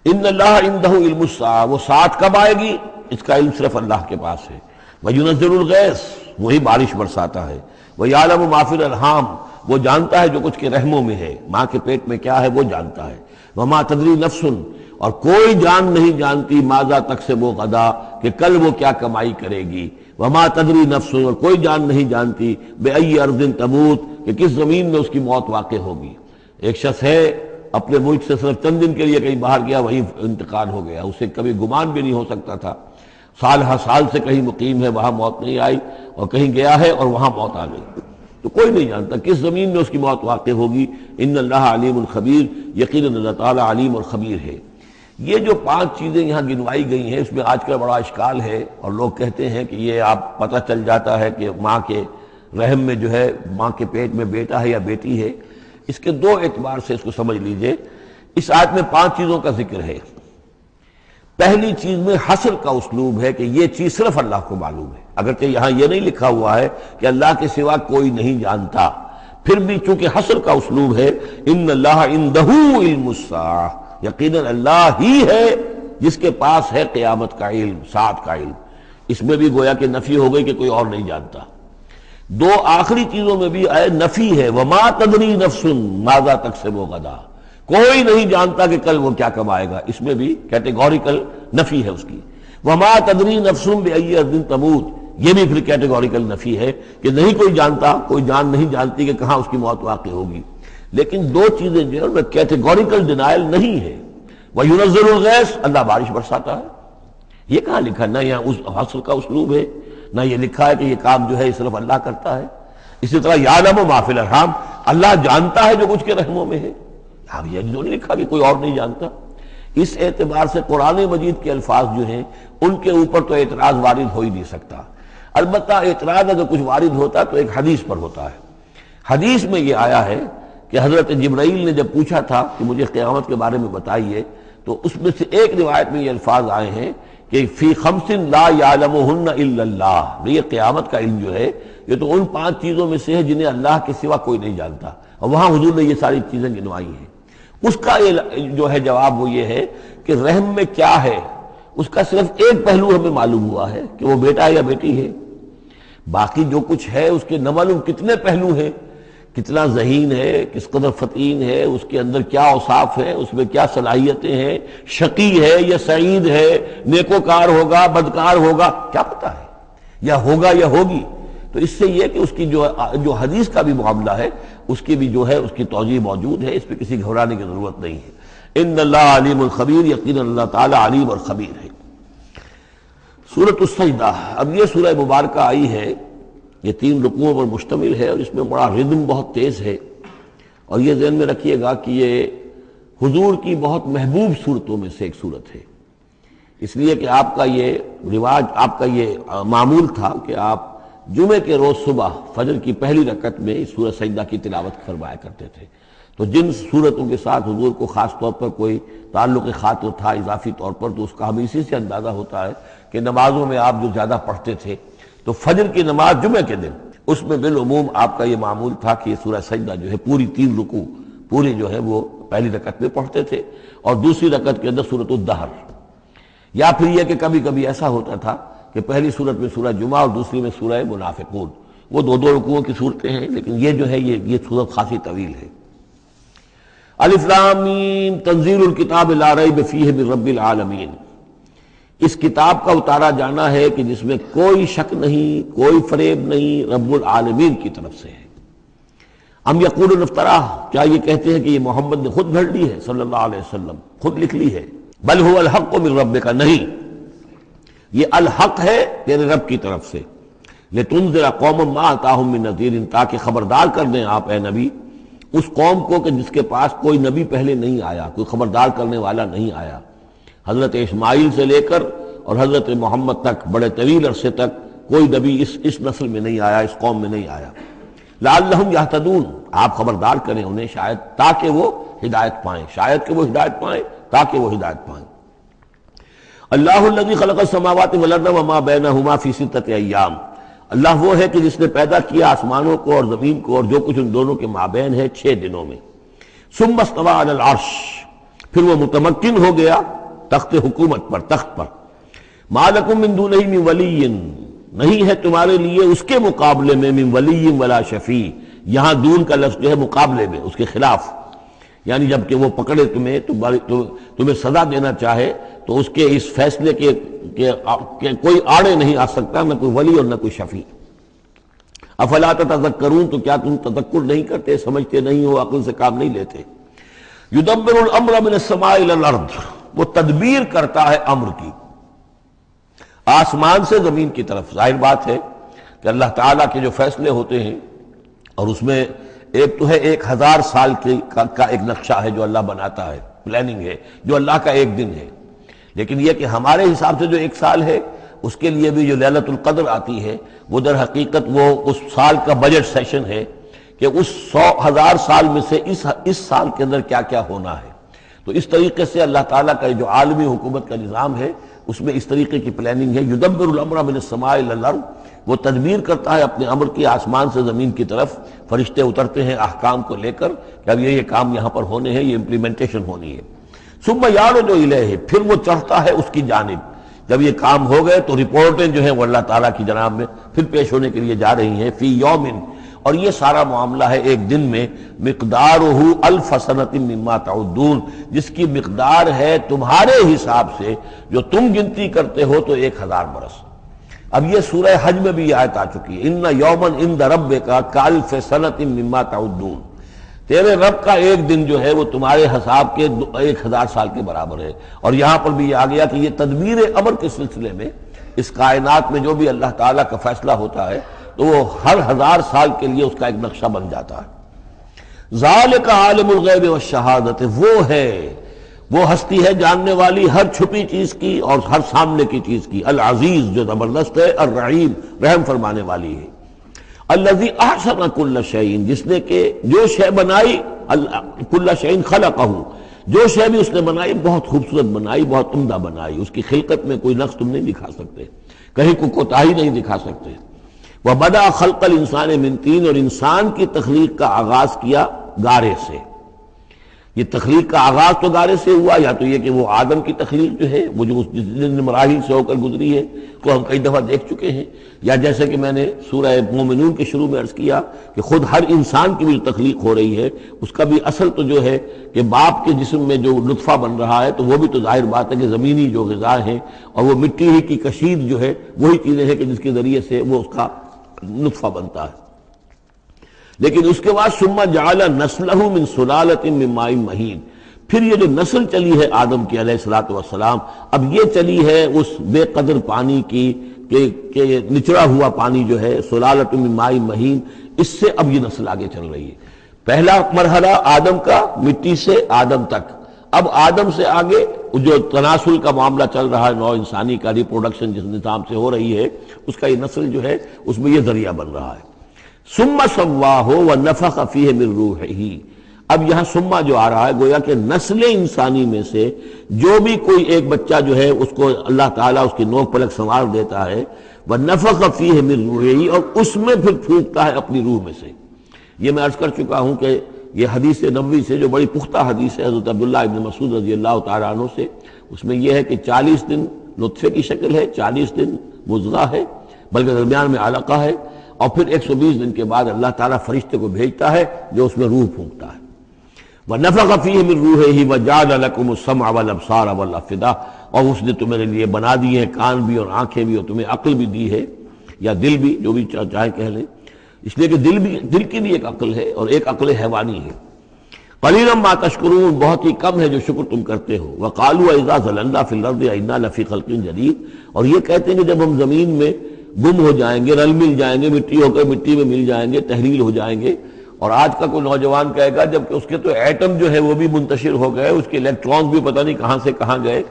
ان اللہ عندہ علم الساعہ، وہ ساعت کب آئے گی اس کا علم صرف اللہ کے پاس ہے۔ وَيُنَزِّلُ الْغَيْثَ، وہی بارش برساتا ہے۔ وَيَعْلَمُ مَا فِي الْأَرْحَامِ، وہ جانتا ہے جو کچھ کے رحموں میں ہے، ماں کے پیٹ میں کیا ہے وہ جانتا ہے۔ وَمَا تَدْرِي نَفْسٌ، اور کوئی جان نہیں جانتی ماذا تکسب غدا، کہ کل وہ کیا کمائی کرے گی۔ وَمَا تَدْرِي نَفْسٌ، اور کوئی جان نہیں جانتی بِأَيِّ أَرْضٍ تَمُوتُ، کہ کس زمین میں اس کی موت واقع ہوگی۔ ایک شخص ہے اپنے ملک سے صرف چند دن کے لیے کہیں باہر گیا، وہیں انتقال ہو گیا، اسے کبھی گمان بھی نہیں ہو سکتا تھا، سال ہر سال سے کہیں مقیم ہے وہاں موت نہیں آئی، اور کہیں گیا ہے اور وہاں موت آ گئی۔ تو کوئی نہیں جانتا کس زمین میں اس کی موت واقع ہوگی۔ ان اللہ علیم خبیر، یقیناً اللہ تعالیٰ علیم اور خبیر ہے۔ یہ جو 5 چیزیں یہاں گنوائی گئی ہیں، اس میں آج کل بڑا اشکال ہے، اور لوگ کہتے ہیں کہ یہ آپ پتہ چل جاتا ہے کہ ماں کے رحم میں جو ہے، ماں کے پیٹ میں بیٹا ہے یا بیٹی ہے۔ اس کے 2 اعتبار سے اس کو سمجھ لیجئے۔ اس آیت میں 5 چیزوں کا ذکر ہے۔ پہلی چیز میں حصر کا اسلوب ہے کہ یہ چیز صرف اللہ کو معلوم ہے، اگرچہ یہاں یہ نہیں لکھا ہوا ہے کہ اللہ کے سوا کوئی نہیں جانتا، پھر بھی چونکہ حصر کا اسلوب ہے، ان اللہ عندہ علم الساعہ، یقیناً اللہ ہی ہے جس کے پاس ہے قیامت کا علم، ساعت کا علم۔ اس میں بھی گویا کہ نفی ہو گئی کہ کوئی اور نہیں جانتا۔ 2 آخری چیزوں میں بھی نفی ہے، وما تدری نفس ماذا تکسب غدا، کوئی نہیں جانتا کہ کل وہ کیا کمائے گا، اس میں بھی کیٹیگوریکل نفی ہے اس کی۔ وما تدری نفس بأی ارض تموت، یہ بھی پھر کیٹیگوریکل نفی ہے کہ نہیں کوئی جانتا، کوئی جان نہیں جانتی کہ کہاں اس کی موت واقع ہوگی۔ لیکن 2 چیزیں جو ہے کیٹیگوریکل ڈینائل نہیں ہے۔ وَيُنَزِّلُ الْغَيْثَ، اللہ بارش برساتا ہے، یہ کہاں لکھا؟ نہ یہاں اس حصر کا اسلوب ہے، نہ یہ لکھا ہے کہ یہ کام جو ہے صرف اللہ کرتا ہے۔ اسی طرح یعلم ما فی الارحام، اللہ جانتا ہے جو کچھ کے رحموں میں ہے، اب یہ جو نہیں لکھا کہ کوئی اور نہیں جانتا۔ اس اعتبار سے قرآن مجید کے الفاظ جو ہیں ان کے اوپر تو اعتراض وارد ہو ہی نہیں سکتا۔ البتہ اعتراض اگر کچھ وارد ہوتا تو ایک حدیث پر ہوتا ہے۔ حدیث میں یہ آیا ہے کہ حضرت جبرائیل نے جب پوچھا تھا کہ مجھے قیامت کے بارے میں بتائیے، تو اس میں سے ایک روایت میں یہ الفاظ آئے ہیں کہ فی 5 لا یعلمہن الا اللہ، یہ قیامت کا علم جو ہے یہ تو ان 5 چیزوں میں سے ہے جنہیں اللہ کے سوا کوئی نہیں جانتا، اور وہاں حضور نے یہ ساری چیزیں گنوائی ہیں۔ اس کا جو ہے جواب وہ یہ ہے کہ رحم میں کیا ہے اس کا صرف ایک پہلو ہمیں معلوم ہوا ہے کہ وہ بیٹا ہے یا بیٹی ہے، باقی جو کچھ ہے اس کے نہ معلوم کتنے پہلو ہیں، کتنا ذہین ہے، کس قدر فطین ہے، اس کے اندر کیا اوصاف ہے، اس میں کیا صلاحیتیں ہیں، شقی ہے یا سعید ہے، نیکوکار ہوگا بدکار ہوگا، کیا پتہ ہے، یا ہوگا یا ہوگی۔ تو اس سے یہ کہ اس کی جو حدیث کا بھی معاملہ ہے اس کی بھی جو ہے اس کی توجیہ موجود ہے، اس پہ کسی گھبرانے کی ضرورت نہیں ہے۔ ان اللہ علیم الخبیر، یقیناً اللہ تعالیٰ علیم اور خبیر ہے۔ سورۃ السجدہ، اب یہ سورہ مبارکہ آئی ہے، یہ 3 رکوعوں پر مشتمل ہے، اور اس میں بڑا ردم بہت تیز ہے، اور یہ ذہن میں رکھیے گا کہ یہ حضور کی بہت محبوب صورتوں میں سے ایک صورت ہے، اس لیے کہ آپ کا یہ رواج، آپ کا یہ معمول تھا کہ آپ جمعے کے روز صبح فجر کی پہلی رکعت میں اس سورہ سجدہ کی تلاوت فرمایا کرتے تھے۔ تو جن صورتوں کے ساتھ حضور کو خاص طور پر کوئی تعلق خاطر تھا اضافی طور پر، تو اس کا ہمیں اسی سے اندازہ ہوتا ہے کہ نمازوں میں آپ جو زیادہ پڑھتے تھے، تو فجر کی نماز جمعے کے دن اس میں بالعموم آپ کا یہ معمول تھا کہ یہ سورہ سجدہ جو ہے پوری 3 رکوع پوری جو ہے وہ پہلی رکعت میں پڑھتے تھے، اور دوسری رکعت کے اندر سورۃ الدہر، یا پھر یہ کہ کبھی کبھی ایسا ہوتا تھا کہ پہلی صورت میں سورہ جمعہ اور دوسری میں سورہ منافقون، وہ 2 رکوعوں کی صورتیں ہیں، لیکن یہ جو ہے یہ صورت خاصی طویل ہے۔ الف لام میم تنزیل الکتاب لا ریب فیہ من رب العالمین، اس کتاب کا اتارا جانا ہے کہ جس میں کوئی شک نہیں، کوئی فریب نہیں، رب العالمین کی طرف سے ہے۔ ام یقولون افتراہ، کیا یہ کہتے ہیں کہ یہ محمد نے خود گھڑ لی ہے صلی اللہ علیہ وسلم، خود لکھ لی ہے؟ بل هو الحق من ربک، نہیں، یہ الحق ہے تیرے رب کی طرف سے۔ لتنذر قوما ما اتاہم من نذیر، تاکہ خبردار کر دیں آپ اے نبی اس قوم کو کہ جس کے پاس کوئی نبی پہلے نہیں آیا، کوئی خبردار کرنے والا نہیں آیا۔ حضرت اسماعیل سے لے کر اور حضرت محمد تک بڑے طویل عرصے تک کوئی نبی اس نسل میں نہیں آیا، اس قوم میں نہیں آیا۔ لعلہم یہتدون، آپ خبردار کریں انہیں شاید تاکہ وہ ہدایت پائیں، شاید کہ وہ ہدایت پائیں، تاکہ وہ ہدایت پائیں۔ اللہ الذی خلق السماوات والارض وما بینہما فی 6 ایام، اللہ وہ ہے کہ جس نے پیدا کیا آسمانوں کو اور زمین کو اور جو کچھ ان دونوں کے مابین ہے 6 دنوں میں۔ ثم استوى علی العرش، پھر وہ متمکن ہو گیا تخت حکومت پر، تخت پر۔ ما لکم من دونہ من ولی، نہیں ہے تمہارے لیے اس کے مقابلے میں من ولی ولا شفیع، یہاں دون کا لفظ جو ہے مقابلے میں، اس کے خلاف، یعنی جب کہ وہ پکڑے تمہیں سزا دینا چاہے تو اس کے اس فیصلے کے کوئی آڑے نہیں آ سکتا، نہ کوئی ولی اور نہ کوئی شفیع۔ افلا تتذکرون، تو کیا تم تذکر نہیں کرتے، سمجھتے نہیں ہو، عقل سے کام نہیں لیتے؟ یدبر الامر من السماء الى الارض، وہ تدبیر کرتا ہے امر کی آسمان سے زمین کی طرف۔ ظاہر بات ہے کہ اللہ تعالیٰ کے جو فیصلے ہوتے ہیں اور اس میں ایک تو ہے 1000 سال کا ایک نقشہ ہے جو اللہ بناتا ہے، پلاننگ ہے، جو اللہ کا ایک دن ہے. لیکن یہ کہ ہمارے حساب سے جو ایک سال ہے اس کے لیے بھی جو لیلۃ القدر آتی ہے وہ در حقیقت وہ اس سال کا بجٹ سیشن ہے کہ اس 100,000 سال میں سے اس سال کے اندر کیا کیا ہونا ہے. تو اس طریقے سے اللہ تعالیٰ کا جو عالمی حکومت کا نظام ہے اس میں اس طریقے کی پلاننگ ہے. یدبر الامر من السماء الی الارض، وہ تدبیر کرتا ہے اپنے امر کی آسمان سے زمین کی طرف. فرشتے اترتے ہیں احکام کو لے کر کہ اب یہ کام یہاں پر ہونے ہیں، یہ امپلیمنٹیشن ہونی ہے. ثم یعرج الیہ، پھر وہ چڑھتا ہے اس کی جانب. جب یہ کام ہو گئے تو رپورٹیں جو ہیں وہ اللہ تعالیٰ کی جناب میں پھر پیش ہونے کے لیے جا رہی ہیں. فی یومن، اور یہ سارا معاملہ ہے ایک دن میں، مقدارہ 1000 سنۃ مما تعدون، جس کی مقدار ہے تمہارے حساب سے جو تم گنتی کرتے ہو تو 1000 برس. اب یہ سورہ حج میں بھی یہ آیت آ چکی ہے، ان یوما عند ربک کالف سنۃ مما تعدون، تیرے رب کا ایک دن جو ہے وہ تمہارے حساب کے 1000 سال کے برابر ہے. اور یہاں پر بھی یہ آ گیا کہ یہ تدبیر امر کے سلسلے میں اس کائنات میں جو بھی اللہ تعالیٰ کا فیصلہ ہوتا ہے تو وہ ہر 1000 سال کے لیے اس کا ایک نقشہ بن جاتا ہے. ذالک عالم الغیب والشہادۃ، وہ ہے، وہ ہستی ہے جاننے والی ہر چھپی چیز کی اور ہر سامنے کی چیز کی. العزیز، جو زبردست ہے، الرحیم، رحم فرمانے والی ہے. الذی احسن کل شیء، جس نے کہ جو شے بنائی، کل شیء خلقہ، جو شے بھی اس نے بنائی بہت خوبصورت بنائی، بہت عمدہ بنائی. اس کی خلقت میں کوئی نقص تم نہیں دکھا سکتے، کہیں کوئی کوتاہی نہیں دکھا سکتے. وَبَدَأَ خَلْقَ الْإِنسَانِ مِنْ طِينٍ، اور انسان کی تخلیق کا آغاز کیا گارے سے. یہ تخلیق کا آغاز تو گارے سے ہوا، یا تو یہ کہ وہ آدم کی تخلیق جو ہے وہ جو جن مراحل سے ہو کر گزری ہے کو ہم کئی دفعہ دیکھ چکے ہیں، یا جیسے کہ میں نے سورہ مومنون کے شروع میں عرض کیا کہ خود ہر انسان کی بھی جو تخلیق ہو رہی ہے اس کا بھی اصل تو جو ہے کہ باپ کے جسم میں جو نطفہ بن رہا ہے تو وہ بھی تو ظاہر بات ہے کہ زمینی جو غذا ہے اور وہ مٹی ہی کی کشید جو ہے وہی چیزیں ہیں کہ جس کے ذریعے سے وہ اس کا نطفہ بنتا ہے. لیکن اس کے بعد ثم جعل نسلہ من سلالۃ من ماء مہین، پھر یہ جو نسل چلی ہے آدم کی علیہ الصلوۃ والسلام، اب یہ چلی ہے اس بے قدر پانی کی کہ نچڑا ہوا پانی جو ہے، سلالۃ من ماء مہین، اس سے اب یہ نسل آگے چل رہی ہے. پہلا مرحلہ آدم کا، مٹی سے آدم تک. اب آدم سے آگے جو تناسل کا معاملہ چل رہا ہے، نوع انسانی کا ریپروڈکشن جس نظام سے ہو رہی ہے، اس کا یہ نسل جو ہے اس میں یہ ذریعہ بن رہا ہے. ثم سواہ ونفخ فیہ من روحہ، اب یہاں سما جو آ رہا ہے گویا کہ نسل انسانی میں سے جو بھی کوئی ایک بچہ جو ہے اس کو اللہ تعالیٰ اس کی نوک پلک سنوار دیتا ہے، ونفخ فیہ من روحہ، اور اس میں پھر پھونکتا ہے اپنی روح میں سے. یہ میں عرض کر چکا ہوں کہ یہ حدیث نبوی سے جو بڑی پختہ حدیث ہے حضرت عبداللہ ابن مسعود رضی اللہ تعالیٰ عنہ سے، اس میں یہ ہے کہ 40 دن نطفے کی شکل ہے، 40 دن مضغہ ہے، بلکہ درمیان میں علقہ ہے، اور پھر 120 دن کے بعد اللہ تعالیٰ فرشتے کو بھیجتا ہے جو اس میں روح پھونکتا ہے. وَنَفَخَ فِيهِ مِن رُوحِهِ وَجَعَلَ لَكُمُ السَّمْعَ وَالْأَبْصَارَ وَالْأَفْئِدَةَ، اور اس نے تمہارے لیے بنا دیے ہیں کان بھی اور آنکھیں بھی، اور تمہیں عقل بھی دی ہے، یا دل بھی، جو بھی چاہے کہہ لیں، اس لیے کہ دل کی بھی ایک عقل ہے اور ایک عقل حیوانی ہے. قَلِيلًا مَا تَشْكُرُونَ، بہت ہی کم ہے جو شکر تم کرتے ہو. وَقَالُوا إِذَا ضَلَلْنَا فِي الْأَرْضِ أَإِنَّا لَفِي خَلْقٍ جَدِيدٍ، اور یہ کہتے ہیں کہ جب ہم زمین میں گم ہو جائیں گے، رل مل جائیں گے، مٹی ہو کر مٹی میں مل جائیں گے، تحلیل ہو جائیں گے. اور آج کا کوئی نوجوان کہے گا جبکہ اس کے تو ایٹم جو ہے وہ بھی منتشر ہو گئے، اس کے الیکٹرانز بھی پتہ نہیں کہاں سے کہاں گئے،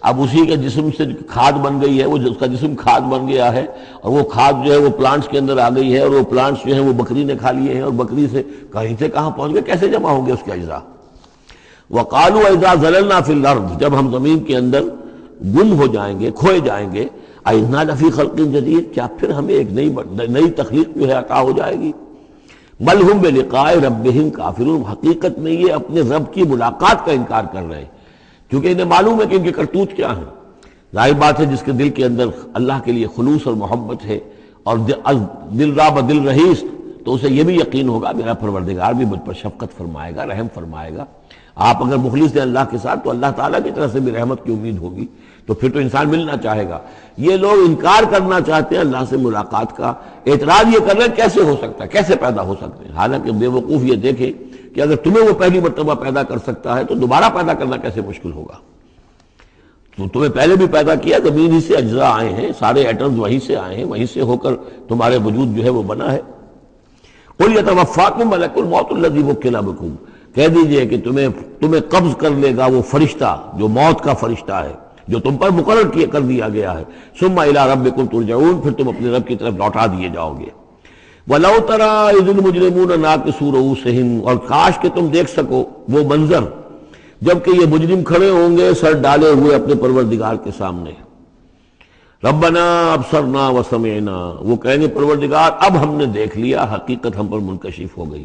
اب اسی کے جسم سے کھاد بن گئی ہے، وہ اس کا جسم کھاد بن گیا ہے، اور وہ کھاد جو ہے وہ پلانٹس کے اندر آ گئی ہے، اور وہ پلانٹس جو ہیں وہ بکری نے کھا لیے ہیں، اور بکری سے کہاں پہنچ گئے، کیسے جمع ہوں گے اس کے اجزاء. وَقَالُوا إِذَا ضَلَلْنَا فِي الْأَرْضِ، جب ہم زمین کے اندر گم ہو جائیں گے، کھوئے جائیں گے، أَإِنَّا لَفِي خَلْقٍ جَدِيدٍ، کیا پھر ہمیں ایک نئی تخلیق جو ہے عطا ہو جائے گی. بل ہم بلقاء ربہم کافرون، حقیقت میں یہ اپنے رب کی ملاقات کا انکار کر رہے ہیں، کیونکہ انہیں معلوم ہے کہ ان کے کرتوت کیا ہیں. ظاہر بات ہے جس کے دل کے اندر اللہ کے لیے خلوص اور محبت ہے اور دل را بدل رہیس، تو اسے یہ بھی یقین ہوگا میرا پروردگار بھی مجھ پر شفقت فرمائے گا، رحم فرمائے گا. آپ اگر مخلص ہیں اللہ کے ساتھ تو اللہ تعالیٰ کی طرف سے بھی رحمت کی امید ہوگی، تو پھر تو انسان ملنا چاہے گا. یہ لوگ انکار کرنا چاہتے ہیں اللہ سے ملاقات کا، اعتراض یہ کر رہے ہیں کیسے ہو سکتا ہے، کیسے پیدا ہو سکتے ہیں. حالانکہ بے وقوف یہ دیکھے کہ اگر تمہیں وہ پہلی مرتبہ پیدا کر سکتا ہے تو دوبارہ پیدا کرنا کیسے مشکل ہوگا. تو تمہیں پہلے بھی پیدا کیا، زمین ہی سے اجزاء آئے ہیں، سارے ایٹمز وہیں سے آئے ہیں، وہیں سے ہو کر تمہارے وجود جو ہے وہ بنا ہے. قل یتوفاکم ملک الموت الذی وکل بکم، کہہ دیجئے کہ تمہیں قبض کر لے گا وہ فرشتہ جو موت کا فرشتہ ہے، جو تم پر مقرر کر دیا گیا ہے، ثم الی ربکم ترجعون، پھر تم اپنے رب کی طرف لوٹا دیے جاؤ گے۔ وَلَوْ تَرَىٰ إِذِ الْمُجْرِمُونَ نَاكِسُو رُءُوسِهِمْ، اور کاش کہ تم دیکھ سکو وہ منظر جبکہ یہ مجرم کھڑے ہوں گے سر ڈالے ہوئے اپنے پروردگار کے سامنے، ربنا ابصرنا وسمعنا، وہ کہیں گے پروردگار اب ہم نے دیکھ لیا، حقیقت ہم پر منکشف ہو گئی،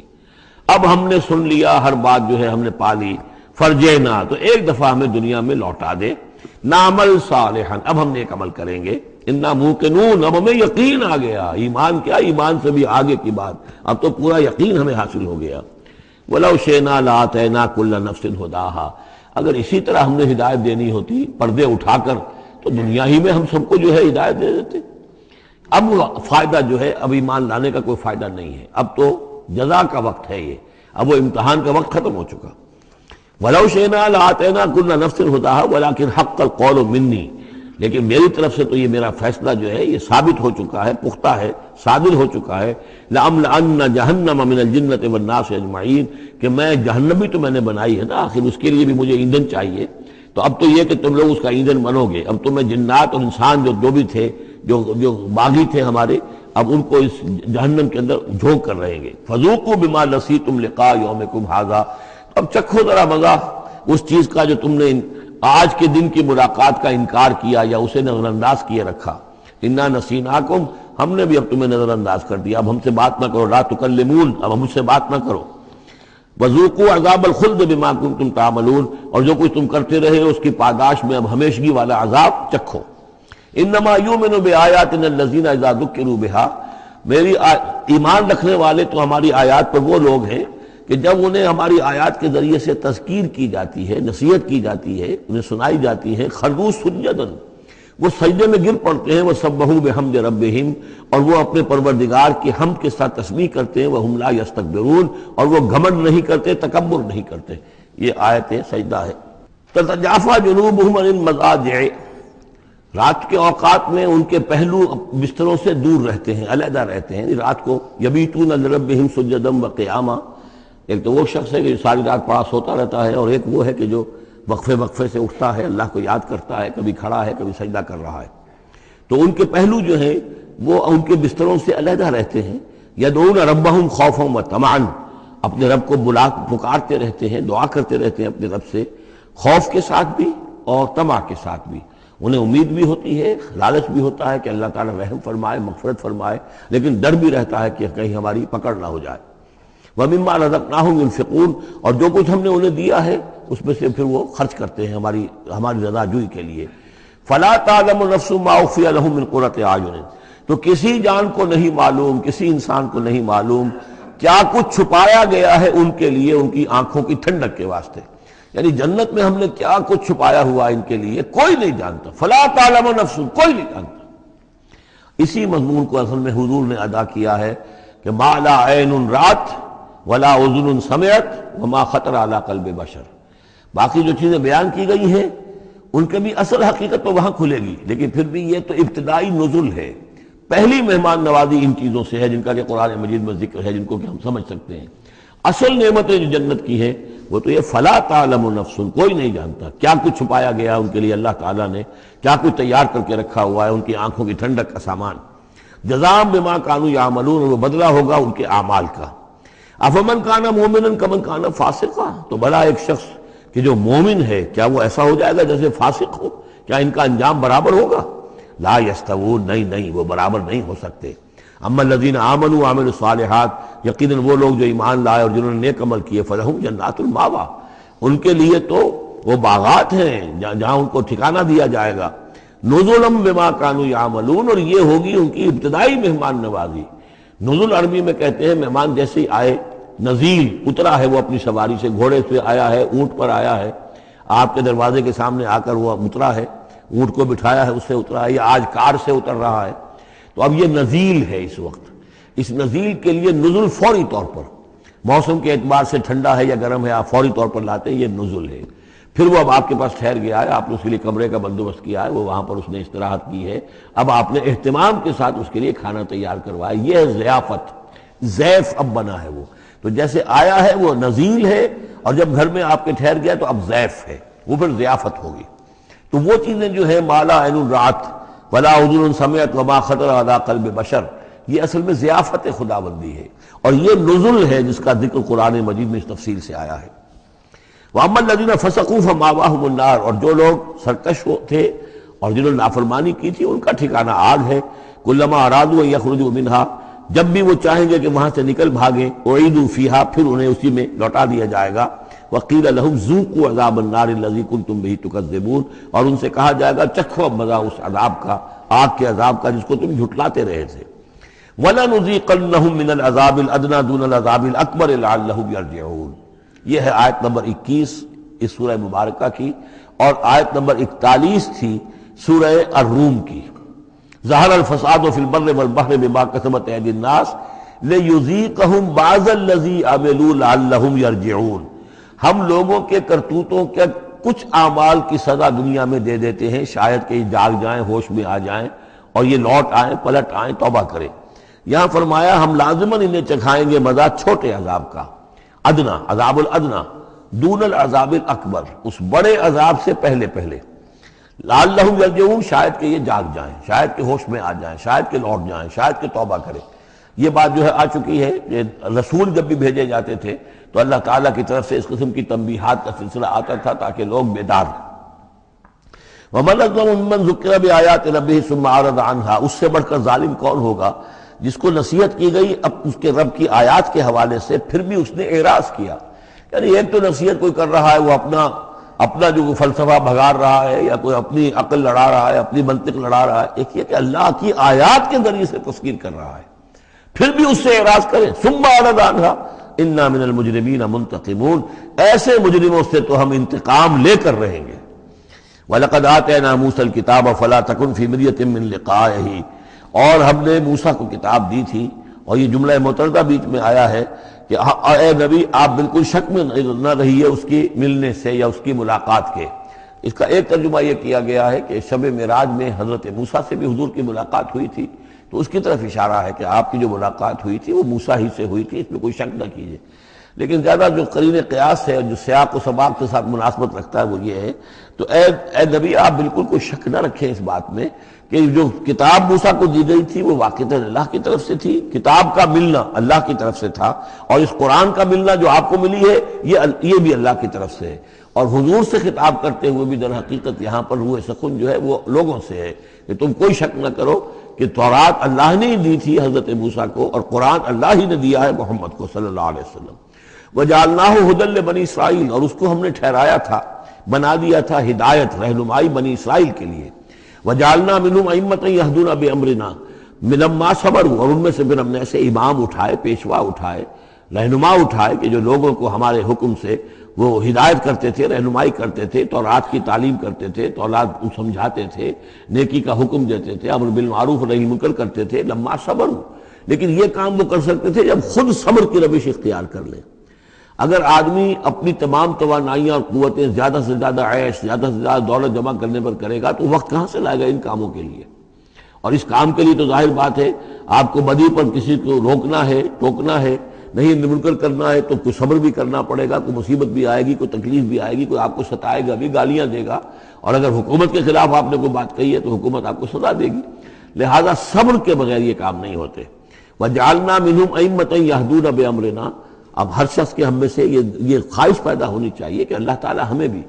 اب ہم نے سن لیا، ہر بات جو ہے ہم نے پا لی، فرجینا، تو ایک دفعہ ہمیں دنیا میں لوٹا دے، نعمل صالحا، اب ہم نیک عمل کریں گے، انا موقنون، اب ہمیں یقین آ گیا، ایمان کیا، ایمان سے بھی آگے کی بات، اب تو پورا یقین ہمیں حاصل ہو گیا۔ وَلَوْ شِئْنَا لَآتَيْنَا كُلَّ نَفْسٍ هُدَاهَا، اگر اسی طرح ہم نے ہدایت دینی ہوتی پردے اٹھا کر تو دنیا ہی میں ہم سب کو جو ہے ہدایت دے دیتے۔ اب فائدہ جو ہے اب ایمان لانے کا کوئی فائدہ نہیں ہے، اب تو جزا کا وقت ہے، یہ اب وہ امتحان کا وقت ختم ہو چکا۔ وَلَوْ شِئْنَا لَآتَيْنَا كُلَّ نَفْسٍ هُدَاهَا وَلَٰكِنْ حَقَّ الْقَوْلُ مِنِّي، لیکن میری طرف سے تو یہ میرا فیصلہ جو ہے یہ ثابت ہو چکا ہے، پختہ ہے، صادر ہو چکا ہے، لَأَمْلَأَنَّ جَهَنَّمَ مِنَ الْجِنَّةِ وَالنَّاسِ أَجْمَعِينَ، کہ میں جہنم بھی تو میں نے بنائی ہے نا، آخر اس کے لیے بھی مجھے ایندھن چاہیے، تو اب تو یہ کہ تم لوگ اس کا ایندھن بنو گے، اب تمہیں جنات اور انسان جو بھی تھے، جو باغی تھے ہمارے، اب ان کو اس جہنم کے اندر جھونک کر رہیں گے۔ فَذُوقُوا بِمَا نَسِيتُمْ لِقَاءَ يَوْمِكُمْ هَٰذَا، اب چکھو ذرا مزہ اس چیز کا جو تم نے آج کے دن کی ملاقات کا انکار کیا یا اسے نظر انداز کیے رکھا، انا نسیناکم، ہم نے بھی اب تمہیں نظر انداز کر دیا، اب ہم سے بات نہ کرو، لا تکلمون، اب ہم سے بات نہ کرو، وذوقوا عذاب الخلد بما کنتم تعملون، اور جو کچھ تم کرتے رہے اس کی پاداش میں اب ہمیشگی والا عذاب چکھو۔ انما یؤمن بآیاتنا الذین اذا ذکروا بها، میری ایمان رکھنے والے تو ہماری آیات پر وہ لوگ ہیں کہ جب انہیں ہماری آیات کے ذریعے سے تذکیر کی جاتی ہے، نصیحت کی جاتی ہے، انہیں سنائی جاتی ہے، خروا سجدا، وہ سجدے میں گر پڑتے ہیں، وسبحوا بحمد ربہم، اور وہ اپنے پروردگار کی حمد کے ساتھ تسبیح کرتے ہیں، وہم لا یستکبرون، اور وہ گھمنڈ نہیں کرتے، تکبر نہیں کرتے۔ یہ آیت سجدہ ہے۔ تتجافی جنوبہم عن المضاجع، رات کے اوقات میں ان کے پہلو بستروں سے دور رہتے ہیں، علیحدہ رہتے ہیں، رات کو یبیتون لربہم سجدا وقیاما، ایک تو وہ شخص ہے کہ جو ساری رات پڑا سوتا رہتا ہے، اور ایک وہ ہے کہ جو وقفے سے اٹھتا ہے، اللہ کو یاد کرتا ہے، کبھی کھڑا ہے کبھی سجدہ کر رہا ہے، تو ان کے پہلو جو ہیں وہ ان کے بستروں سے علیحدہ رہتے ہیں۔ یدعون ربہم خوفا وطمعا، اپنے رب کو پکارتے رہتے ہیں، دعا کرتے رہتے ہیں اپنے رب سے، خوف کے ساتھ بھی اور طمع کے ساتھ بھی، انہیں امید بھی ہوتی ہے، لالچ بھی ہوتا ہے کہ اللہ تعالیٰ رحم فرمائے، مغفرت فرمائے، لیکن ڈر بھی رہتا ہے کہ کہیں ہماری پکڑ نہ ہو جائے۔ وَمِمَّا رَزَقْنَاهُمْ يُنْفِقُونَ، اور جو کچھ ہم نے انہیں دیا ہے اس میں سے پھر وہ خرچ کرتے ہیں ہماری رضا جوئی کے لیے۔ فَلَا تَعْلَمُ نَفْسٌ مَّا أُخْفِيَ لَهُم مِّن قُرَّةِ أَعْيُنٍ، تو کسی جان کو نہیں معلوم، کسی انسان کو نہیں معلوم کیا کچھ چھپایا گیا ہے ان کے لیے ان کی آنکھوں کی ٹھنڈک کے واسطے، یعنی جنت میں ہم نے کیا کچھ چھپایا ہوا ان کے لیے کوئی نہیں جانتا۔ فَلَا تَعْلَمُ نَفْسٌ، کوئی نہیں جانتا۔ اسی مضمون کو اصل میں حضور نے ادا کیا ہے کہ مَا لَا عَيْنٌ رَأَتْ وَلَا أُذُنٌ سَمِعَتْ وَمَا خَطَرَ عَلَىٰ قَلْبِ بَشَرٍ، باقی جو چیزیں بیان کی گئی ہیں ان کے بھی اصل حقیقت تو وہاں کھلے گی، لیکن پھر بھی یہ تو ابتدائی نزل ہے، پہلی مہمان نوازی ان چیزوں سے ہے جن کا کہ قرآن مجید میں ذکر ہے، جن کو کہ ہم سمجھ سکتے ہیں۔ اصل نعمتیں جو جنت کی ہیں وہ تو یہ فلا تعلم نفس، کوئی نہیں جانتا کیا کچھ چھپایا گیا ان کے لیے، اللہ تعالیٰ نے کیا کچھ تیار کر کے رکھا ہوا ہے ان کی آنکھوں کی ٹھنڈک کا سامان۔ جزاء بما كانوا يعملون، اور وہ بدلہ ہوگا ان کے اعمال کا۔ افمن کان مومنا کمن کان فاسقا، تو بھلا ایک شخص کہ جو مومن ہے کیا وہ ایسا ہو جائے گا جیسے فاسق ہو؟ کیا ان کا انجام برابر ہوگا؟ لا یستوون، نہیں وہ برابر نہیں ہو سکتے۔ اما الذین آمنوا وعملوا الصالحات، یقیناً وہ لوگ جو ایمان لائے اور جنہوں نے نیک عمل کیے، فلہم جنات الماوا، ان کے لیے تو وہ باغات ہیں جہاں ان کو ٹھکانہ دیا جائے گا۔ نزلا بما كانوا يعملون، اور یہ ہوگی ان کی ابتدائی مہمان نوازی۔ نزل عربی میں کہتے ہیں مہمان جیسے ہی آئے، نزیل اترا ہے وہ اپنی سواری سے، گھوڑے سے آیا ہے، اونٹ پر آیا ہے، آپ کے دروازے کے سامنے آ کر وہ اترا ہے، اونٹ کو بٹھایا ہے اس سے اترا ہے، یا آج کار سے اتر رہا ہے، تو اب یہ نزیل ہے اس وقت۔ اس نزیل کے لیے نزل فوری طور پر، موسم کے اعتبار سے ٹھنڈا ہے یا گرم ہے، آپ فوری طور پر لاتے ہیں، یہ نزل ہے۔ پھر وہ اب آپ کے پاس ٹھہر گیا ہے، آپ نے اس کے لیے کمرے کا بندوبست کیا ہے، وہ وہاں پر اس نے استراحت کی ہے، اب آپ نے اہتمام کے ساتھ اس کے لیے کھانا تیار کروایا، یہ ہے ضیافت، ضیف اب بنا ہے وہ، تو جیسے آیا ہے وہ نزیل ہے، اور جب گھر میں آپ کے ٹھہر گیا تو اب ضیف ہے، وہ پھر ضیافت ہوگی۔ تو وہ چیزیں جو ہے مالا عین رات ولا اذن سمعت وما خطر علی قلب بشر، یہ اصل میں ضیافت خداوندی ہے، اور یہ نزل ہے جس کا ذکر قرآن مجید میں اس تفصیل سے آیا ہے۔ وَأَمَّا الَّذِينَ فَسَقُوا فَمَأْوَاهُمُ النَّارُ، اور جو لوگ سرکش تھے اور جنہوں نے نافرمانی کی تھی ان کا ٹھکانہ آگ ہے۔ كُلَّمَا أَرَادُوا أَن يَخْرُجُوا مِنْهَا، جب بھی وہ چاہیں گے کہ وہاں سے نکل بھاگیں، أُعِيدُوا فِيهَا، پھر انہیں اسی میں لوٹا دیا جائے گا۔ وَقِيلَ لَهُمْ ذُوقُوا عَذَابَ النَّارِ الَّذِي كُنتُمْ بِهِ تُكَذِّبُونَ، اور ان سے کہا جائے گا چکھو اب مزہ اس عذاب کا، آگ کے عذاب کا جس کو تم جھٹلاتے رہے تھے۔ وَلَنُذِيقَنَّهُم مِّنَ الْعَذَابِ الْأَدْنَىٰ دُونَ الْعَذَابِ الْأَكْبَرِ لَعَلَّهُمْ يَرْجِعُونَ۔ یہ ہے آیت نمبر 21 اس سورہ مبارکہ کی، اور آیت نمبر 41 تھی سورہ الروم کی۔ ظہر الفساد فی البر والبحر بما کسبت ایدی الناس لیذیقہم بعض الذی عملوا لعلہم یرجعون۔ ہم لوگوں کے کرتوتوں کے کچھ اعمال کی سزا دنیا میں دے دیتے ہیں، شاید کہ یہ جاگ جائیں، ہوش میں آ جائیں اور یہ لوٹ آئیں، پلٹ آئیں، توبہ کریں۔ یہاں فرمایا ہم لازماً انہیں چکھائیں گے مزہ چھوٹے عذاب کا، ادنا، عذاب الادنا، دون العذاب الاکبر، اس بڑے عذاب سے پہلے پہلے، لعلہم یرجعون، شاید کہ یہ جاگ جائیں، شاید کہ ہوش میں آ جائیں، شاید کہ لوٹ جائیں، شاید کہ توبہ کریں۔ یہ بات جو ہے آ چکی ہے کہ رسول جب بھی بھیجے جاتے تھے تو اللہ تعالیٰ کی طرف سے اس قسم کی تنبیہات کا سلسلہ آتا تھا تاکہ لوگ بیدار ہیں۔ وَمَنْ أَظْلَمُ مِمَّنْ ذُكِّرَ بِآيَاتِ رَبِّهِ ثُمَّ أَعْرَضَ عَنْهَا، اس سے بڑھ کر ظالم کون ہوگا جس کو نصیحت کی گئی اب اس کے رب کی آیات کے حوالے سے پھر بھی اس نے اعراض کیا۔ یعنی ایک تو نصیحت کوئی کر رہا ہے، وہ اپنا جو فلسفہ بھگار رہا ہے یا کوئی اپنی عقل لڑا رہا ہے، اپنی منطق لڑا رہا ہے، ایک یہ کہ اللہ کی آیات کے ذریعے سے تذکیر کر رہا ہے، پھر بھی اس سے اعراض کریں۔ ثم اعرض عنها انا من المجرمین منتقمون، ایسے مجرموں سے تو ہم انتقام لے کر رہیں گے۔ وَلَقَدْ آتَيْنَا مُوسَى الْكِتَابَ فَلَا تَكُنْ فِي مِرْيَةٍ مِّن لِقَائِهِ، اور ہم نے موسیٰ کو کتاب دی تھی، اور یہ جملہ متردہ بیچ میں آیا ہے کہ اے نبی آپ بالکل شک میں نہ رہیے اس کی ملنے سے یا اس کی ملاقات کے۔ اس کا ایک ترجمہ یہ کیا گیا ہے کہ شب معراج میں حضرت موسیٰ سے بھی حضور کی ملاقات ہوئی تھی، تو اس کی طرف اشارہ ہے کہ آپ کی جو ملاقات ہوئی تھی وہ موسیٰ ہی سے ہوئی تھی، اس میں کوئی شک نہ کیجیے۔ لیکن زیادہ جو قرین قیاس ہے اور جو سیاق و سباق کے ساتھ مناسبت رکھتا ہے وہ یہ ہے، تو اے نبی آپ بالکل کوئی شک نہ رکھیں اس بات میں کہ جو کتاب موسیٰ کو دی گئی تھی وہ واقعتاً اللہ کی طرف سے تھی، کتاب کا ملنا اللہ کی طرف سے تھا، اور اس قرآن کا ملنا جو آپ کو ملی ہے یہ بھی اللہ کی طرف سے ہے۔ اور حضور سے خطاب کرتے ہوئے بھی در حقیقت یہاں پر روح سخن جو ہے وہ لوگوں سے ہے کہ تم کوئی شک نہ کرو کہ تورات اللہ نے ہی دی تھی حضرت موسیٰ کو، اور قرآن اللہ ہی نے دیا ہے محمد کو صلی اللہ علیہ وسلم۔ وَجَعَلْنَاهُ هُدًى لِبَنِي اسرائیل، اور اس کو ہم نے ٹھہرایا تھا، بنا دیا تھا ہدایت، رہنمائی بنی اسرائیل کے لیے۔ وَجَعَلْنَا مِنْهُمْ أَئِمَّةً يَهْدُونَ بِأَمْرِنَا لَمَّا صَبَرُوا، اور ان میں سے پھر ہم نے ایسے امام اٹھائے، پیشوا اٹھائے، رہنما اٹھائے کہ جو لوگوں کو ہمارے حکم سے وہ ہدایت کرتے تھے، رہنمائی کرتے تھے، تورات کی تعلیم کرتے تھے، تورات سمجھاتے تھے، نیکی کا حکم دیتے تھے، امر بالمعروف و نہی منکر کرتے تھے۔ لما صبروا، لیکن یہ کام وہ کر سکتے تھے جب خود صبر کی روش اختیار کر لیں۔ اگر آدمی اپنی تمام توانائیاں اور قوتیں زیادہ سے زیادہ عیش، زیادہ سے زیادہ دولت جمع کرنے پر کرے گا تو وقت کہاں سے لائے گا ان کاموں کے لیے؟ اور اس کام کے لیے تو ظاہر بات ہے آپ کو بدی پر کسی کو روکنا ہے، ٹوکنا ہے، نہیں منکر کرنا ہے تو کوئی صبر بھی کرنا پڑے گا، کوئی مصیبت بھی آئے گی، کوئی تکلیف بھی آئے گی، کوئی آپ کو ستائے گا بھی، گالیاں دے گا، اور اگر حکومت کے خلاف آپ نے کوئی بات کہی ہے تو حکومت آپ کو سزا دے گی۔ لہذا صبر کے بغیر یہ کام نہیں ہوتے۔ وَجَعَلْنَا مِنْهُمْ أَئِمَّةً يَهْدُونَ بِأَمْرِنَا، اب ہر شخص کے ہم میں سے یہ خواہش پیدا ہونی چاہیے کہ اللہ تعالیٰ ہمیں بھی،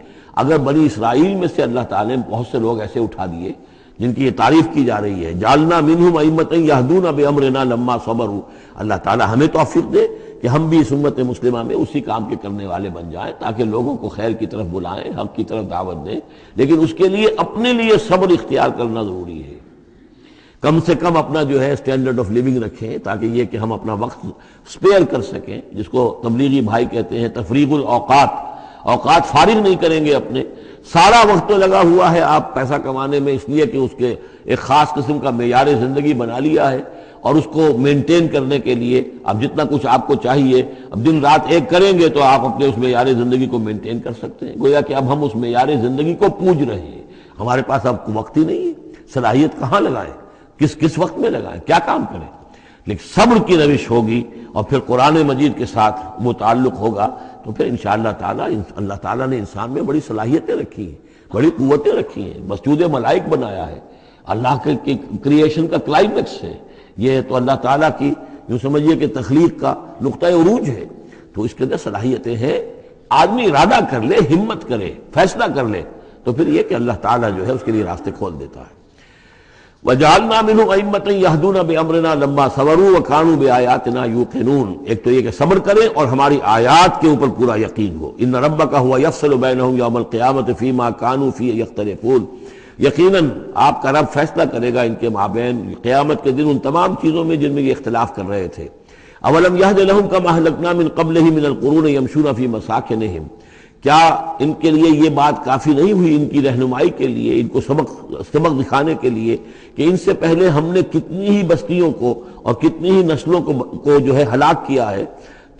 اگر بنی اسرائیل میں سے اللہ تعالیٰ نے بہت سے لوگ ایسے اٹھا دیے جن کی یہ تعریف کی جا رہی ہے، جعلنا منہم ائمۃ یہدون بامرنا لما صبروا، اللہ تعالیٰ ہمیں توفیق دے کہ ہم بھی اس امت مسلمہ میں اسی کام کے کرنے والے بن جائیں تاکہ لوگوں کو خیر کی طرف بلائیں، حق کی طرف دعوت دیں، لیکن اس کے لیے اپنے لیے صبر اختیار کرنا ضروری ہے۔ کم سے کم اپنا جو ہے اسٹینڈرڈ آف لیونگ رکھیں تاکہ یہ کہ ہم اپنا وقت سپیئر کر سکیں، جس کو تبلیغی بھائی کہتے ہیں تفریغ الاوقات، اوقات فارغ نہیں کریں گے اپنے، سارا وقت تو لگا ہوا ہے آپ پیسہ کمانے میں، اس لیے کہ اس کے ایک خاص قسم کا معیار زندگی بنا لیا ہے، اور اس کو مینٹین کرنے کے لیے اب جتنا کچھ آپ کو چاہیے اب دن رات ایک کریں گے تو آپ اپنے اس معیار زندگی کو مینٹین کر سکتے ہیں۔ گویا کہ اب ہم اس معیار زندگی کو پوج رہے ہیں، ہمارے پاس اب وقت ہی نہیں ہے، صلاحیت کہاں لگائیں، کس وقت میں لگائیں، کیا کام کریں۔ لیکن صبر کی روش ہوگی اور پھر قرآن مجید کے ساتھ وہ تعلق ہوگا تو پھر انشاءاللہ تعالیٰ اللہ تعالیٰ نے انسان میں بڑی صلاحیتیں رکھی ہیں، بڑی قوتیں رکھی ہیں، مسجود ملائک بنایا ہے، اللہ کے کریشن کا کلائمیکس ہے یہ، تو اللہ تعالیٰ کی یوں سمجھیے کہ تخلیق کا نقطۂ عروج ہے، تو اس کے اندر صلاحیتیں ہیں۔ آدمی ارادہ کر لے، ہمت کرے، فیصلہ کر لے تو پھر یہ کہ اللہ تعالیٰ جو ہے اس کے لیے راستے کھول دیتا ہے۔ وَجَعَلْنَا مِنْهُمْ أَئِمَّةً يَهْدُونَ بِأَمْرِنَا لَمَّا صَبَرُوا وَكَانُوا بِآيَاتِنَا يُوقِنُونَ، ایک تو یہ کہ صبر کریں اور ہماری آیات کے اوپر پورا یقین ہو۔ إِنَّ رَبَّكَ هُوَ يَفْصِلُ بَيْنَهُمْ يَوْمَ الْقِيَامَةِ فِيمَا كَانُوا فِيهِ يَخْتَلِفُونَ، یقیناً آپ کا رب فیصلہ کرے گا ان کے مابین قیامت کے دن ان تمام چیزوں میں جن میں یہ اختلاف کر رہے تھے۔ اولم یہد لہم کما اہلکنا من قبلہم من القرون یمشون فی مساکنہم، کیا ان کے لیے یہ بات کافی نہیں ہوئی ان کی رہنمائی کے لیے، ان کو سبق دکھانے کے لیے کہ ان سے پہلے ہم نے کتنی ہی بستیوں کو اور کتنی ہی نسلوں کو جو ہے ہلاک کیا ہے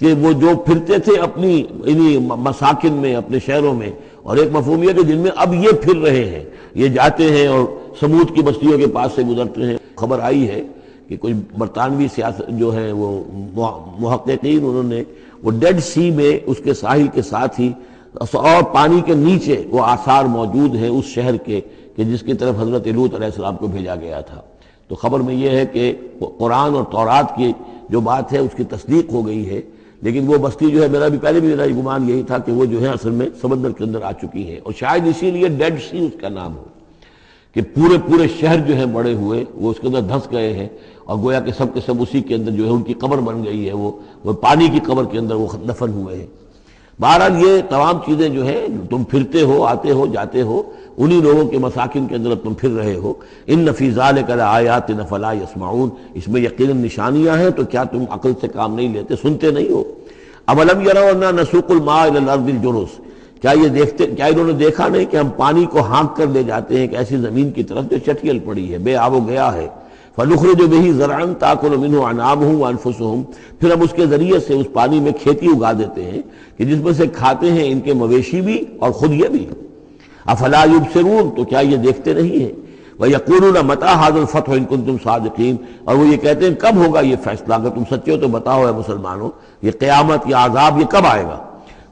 کہ وہ جو پھرتے تھے اپنی انہی مساکن میں، اپنے شہروں میں، اور ایک مفہوم یہ کہ جن میں اب یہ پھر رہے ہیں، یہ جاتے ہیں اور سمود کی بستیوں کے پاس سے گزرتے ہیں۔ خبر آئی ہے کہ کچھ برطانوی سیاست جو ہے وہ محققین، انہوں نے وہ ڈیڈ سی میں اس کے ساحل کے ساتھ ہی اور پانی کے نیچے وہ آثار موجود ہیں اس شہر کے کہ جس کی طرف حضرت لوط علیہ السلام کو بھیجا گیا تھا۔ تو خبر میں یہ ہے کہ قرآن اور تورات کی جو بات ہے اس کی تصدیق ہو گئی ہے، لیکن وہ بستی جو ہے پہلے بھی میرا گمان یہی تھا کہ وہ جو ہے اصل میں سمندر کے اندر آ چکی ہے، اور شاید اسی لیے ڈیڈ سی اس کا نام ہو کہ پورے شہر جو ہیں بڑے ہوئے وہ اس کے اندر دھنس گئے ہیں، اور گویا کہ سب کے سب اسی کے اندر جو ہے ان کی قبر بن گئی ہے، وہ پانی کی قبر کے اندر وہ دفن ہوئے ہیں۔ بہرحال یہ تمام چیزیں جو ہے تم پھرتے ہو، آتے ہو، جاتے ہو، انہی لوگوں کے مساکن کے اندر تم پھر رہے ہو۔ ان فی ذلک لآیات فلا یسمعون، اس میں یقیناً نشانیاں ہیں، تو کیا تم عقل سے کام نہیں لیتے، سنتے نہیں ہو؟ اولم یروا انا نسوق الماء الی الارض الجرز، کیا انہوں نے دیکھا نہیں کہ ہم پانی کو ہانک کر لے جاتے ہیں ایک ایسی زمین کی طرف جو چٹیل پڑی ہے، بے آب و گیا ہے، فنخرج به زرعا تاکل منه انعامهم وانفسهم، پھر ہم اس کے ذریعے سے اس پانی میں کھیتی اگا دیتے ہیں کہ جس میں سے کھاتے ہیں ان کے مویشی بھی اور خود یہ بھی۔ افلا یبصرون، تو کیا یہ دیکھتے نہیں ہیں؟ وَيَقُولُونَ مَتَىٰ هَٰذَا الْفَتْحُ إِن كُنتُمْ صَادِقِينَ، اور وہ یہ کہتے ہیں کب ہوگا یہ فیصلہ، اگر تم سچے ہو تو بتاؤ اے مسلمانوں، یہ قیامت یا عذاب یہ کب آئے گا؟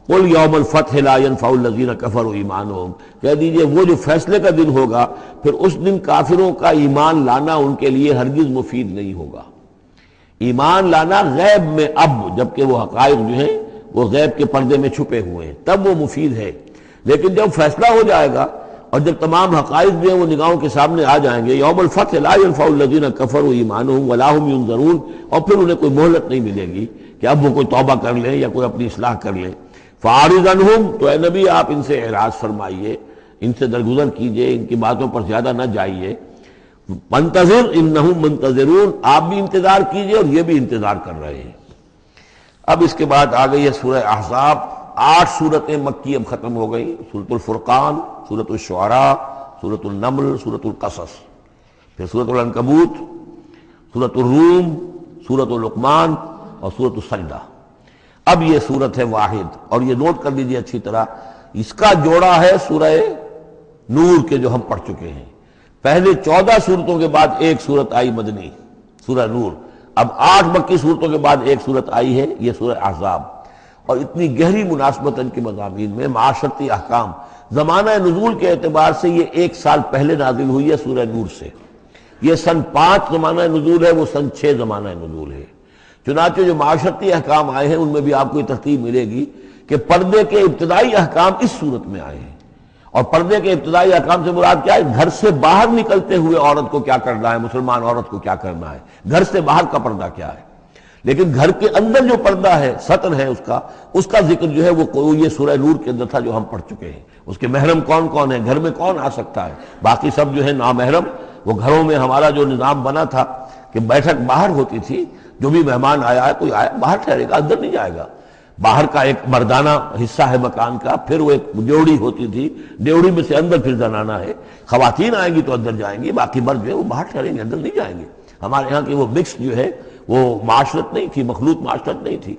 قُلْ يَوْمَ الْفَتْحِ لَا يَنفَعُ الَّذِينَ كَفَرُوا إِيمَانُهُمْ، کہہ دیجئے وہ جو فیصلے کا دن ہوگا پھر اس دن کافروں کا ایمان لانا ان کے لیے ہرگز مفید نہیں ہوگا۔ ایمان لانا غیب میں اب، جبکہ وہ حقائق جو ہیں وہ غیب کے پردے میں چھپے ہوئے ہیں، تب وہ مفید ہے، لیکن جب فیصلہ ہو جائے گا اور جب تمام حقائق جو ہیں وہ نگاہوں کے سامنے آ جائیں گے، یوم الفتح لا ينفع الذین کفروا ایمانہم ولا هم ينظرون، اور پھر انہیں کوئی مہلت نہیں ملے گی کہ اب وہ کوئی توبہ کر لیں یا کوئی اپنی اصلاح کر لیں۔ فاعرض عنہم، تو اے نبی آپ ان سے اعراض فرمائیے، ان سے درگزر کیجئے، ان کی باتوں پر زیادہ نہ جائیے۔ منتظر انہم منتظرون، آپ بھی انتظار کیجئے اور یہ بھی انتظار کر رہے ہیں۔ اب اس کے بعد آ گئی ہے سورہ احزاب، 8 سورتیں مکی اب ختم ہو گئی، سورۃ الفرقان، سورۃ الشعراء، سورۃ النمل، سورۃ القصص، پھر سورۃ العنکبوت، سورۃ الروم، سورۃ لقمان اور سورۃ السجدہ۔ اب یہ سورت ہے واحد، اور یہ نوٹ کر لیجیے اچھی طرح، اس کا جوڑا ہے سورہ نور کے جو ہم پڑھ چکے ہیں۔ پہلے 14 سورتوں کے بعد ایک سورت آئی مدنی، سورہ نور، اب 8 مکی سورتوں کے بعد ایک سورت آئی ہے، یہ سورہ احزاب، اور اتنی گہری مناسبت ان کے مضامین میں، معاشرتی احکام، زمانہ نزول کے اعتبار سے یہ 1 سال پہلے نازل ہوئی ہے سورہ نور سے، یہ سن 5 زمانہ نزول ہے، وہ سن 6 زمانہ نزول ہے۔ چنانچہ جو معاشرتی احکام آئے ہیں ان میں بھی آپ کو یہ ترتیب ملے گی کہ پردے کے ابتدائی احکام اس صورت میں آئے ہیں، اور پردے کے ابتدائی احکام سے مراد کیا ہے؟ گھر سے باہر نکلتے ہوئے عورت کو کیا کرنا ہے، مسلمان عورت کو کیا کرنا ہے، گھر سے باہر کا پردہ کیا ہے۔ لیکن گھر کے اندر جو پردہ ہے، سطر ہے اس کا ذکر جو ہے وہ یہ سورہ نور کے اندر تھا جو ہم پڑھ چکے ہیں۔ اس کے محرم کون کون ہیں، گھر میں کون آ سکتا ہے، باقی سب جو ہے نامحرم۔ وہ گھروں میں ہمارا جو نظام بنا تھا کہ بیٹھک باہر ہوتی تھی، جو بھی مہمان آیا ہے، کوئی آیا باہر ٹھہرے گا، اندر نہیں جائے گا۔ باہر کا ایک مردانہ حصہ ہے مکان کا، پھر وہ ایک ڈیوڑی ہوتی تھی، ڈیوڑی میں سے اندر پھر زنانہ ہے، خواتین آئیں گی تو اندر جائیں گی، باقی مرد جو ہے وہ باہر ٹھہریں گے، اندر نہیں جائیں گے۔ ہمارے ہاں کی وہ مکس جو ہے وہ معاشرت نہیں تھی، مخلوط معاشرت نہیں تھی۔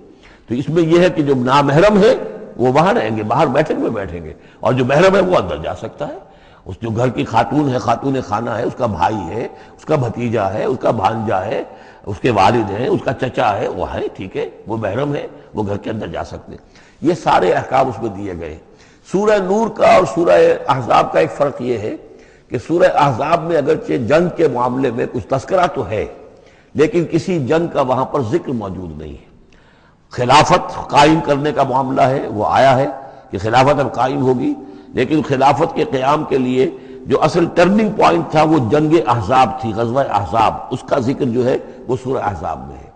تو اس میں یہ ہے کہ جو نامحرم ہے وہ وہاں رہیں گے، باہر بیٹھک میں بیٹھیں گے، اور جو محرم ہے وہ اندر جا سکتا ہے۔ اس جو گھر کی خاتون ہے، خاتون خانہ ہے، اس کا بھائی ہے، اس کا بھتیجا ہے، اس کا بھانجا ہے، اس کے والد ہیں، اس کا چچا ہے، وہ ہے، ٹھیک ہے، وہ محرم ہے، وہ گھر کے اندر جا سکتے ہیں۔ یہ سارے احکام اس میں دیے گئے۔ سورہ نور کا اور سورہ احزاب کا ایک فرق یہ ہے کہ سورہ احزاب میں اگرچہ جنگ کے معاملے میں کچھ تذکرہ تو ہے، لیکن کسی جنگ کا وہاں پر ذکر موجود نہیں ہے۔ خلافت قائم کرنے کا معاملہ ہے، وہ آیا ہے کہ خلافت اب قائم ہوگی، لیکن خلافت کے قیام کے لیے جو اصل ٹرننگ پوائنٹ تھا وہ جنگ احزاب تھی، غزوہ احزاب، اس کا ذکر جو ہے وہ سورہ احزاب میں ہے۔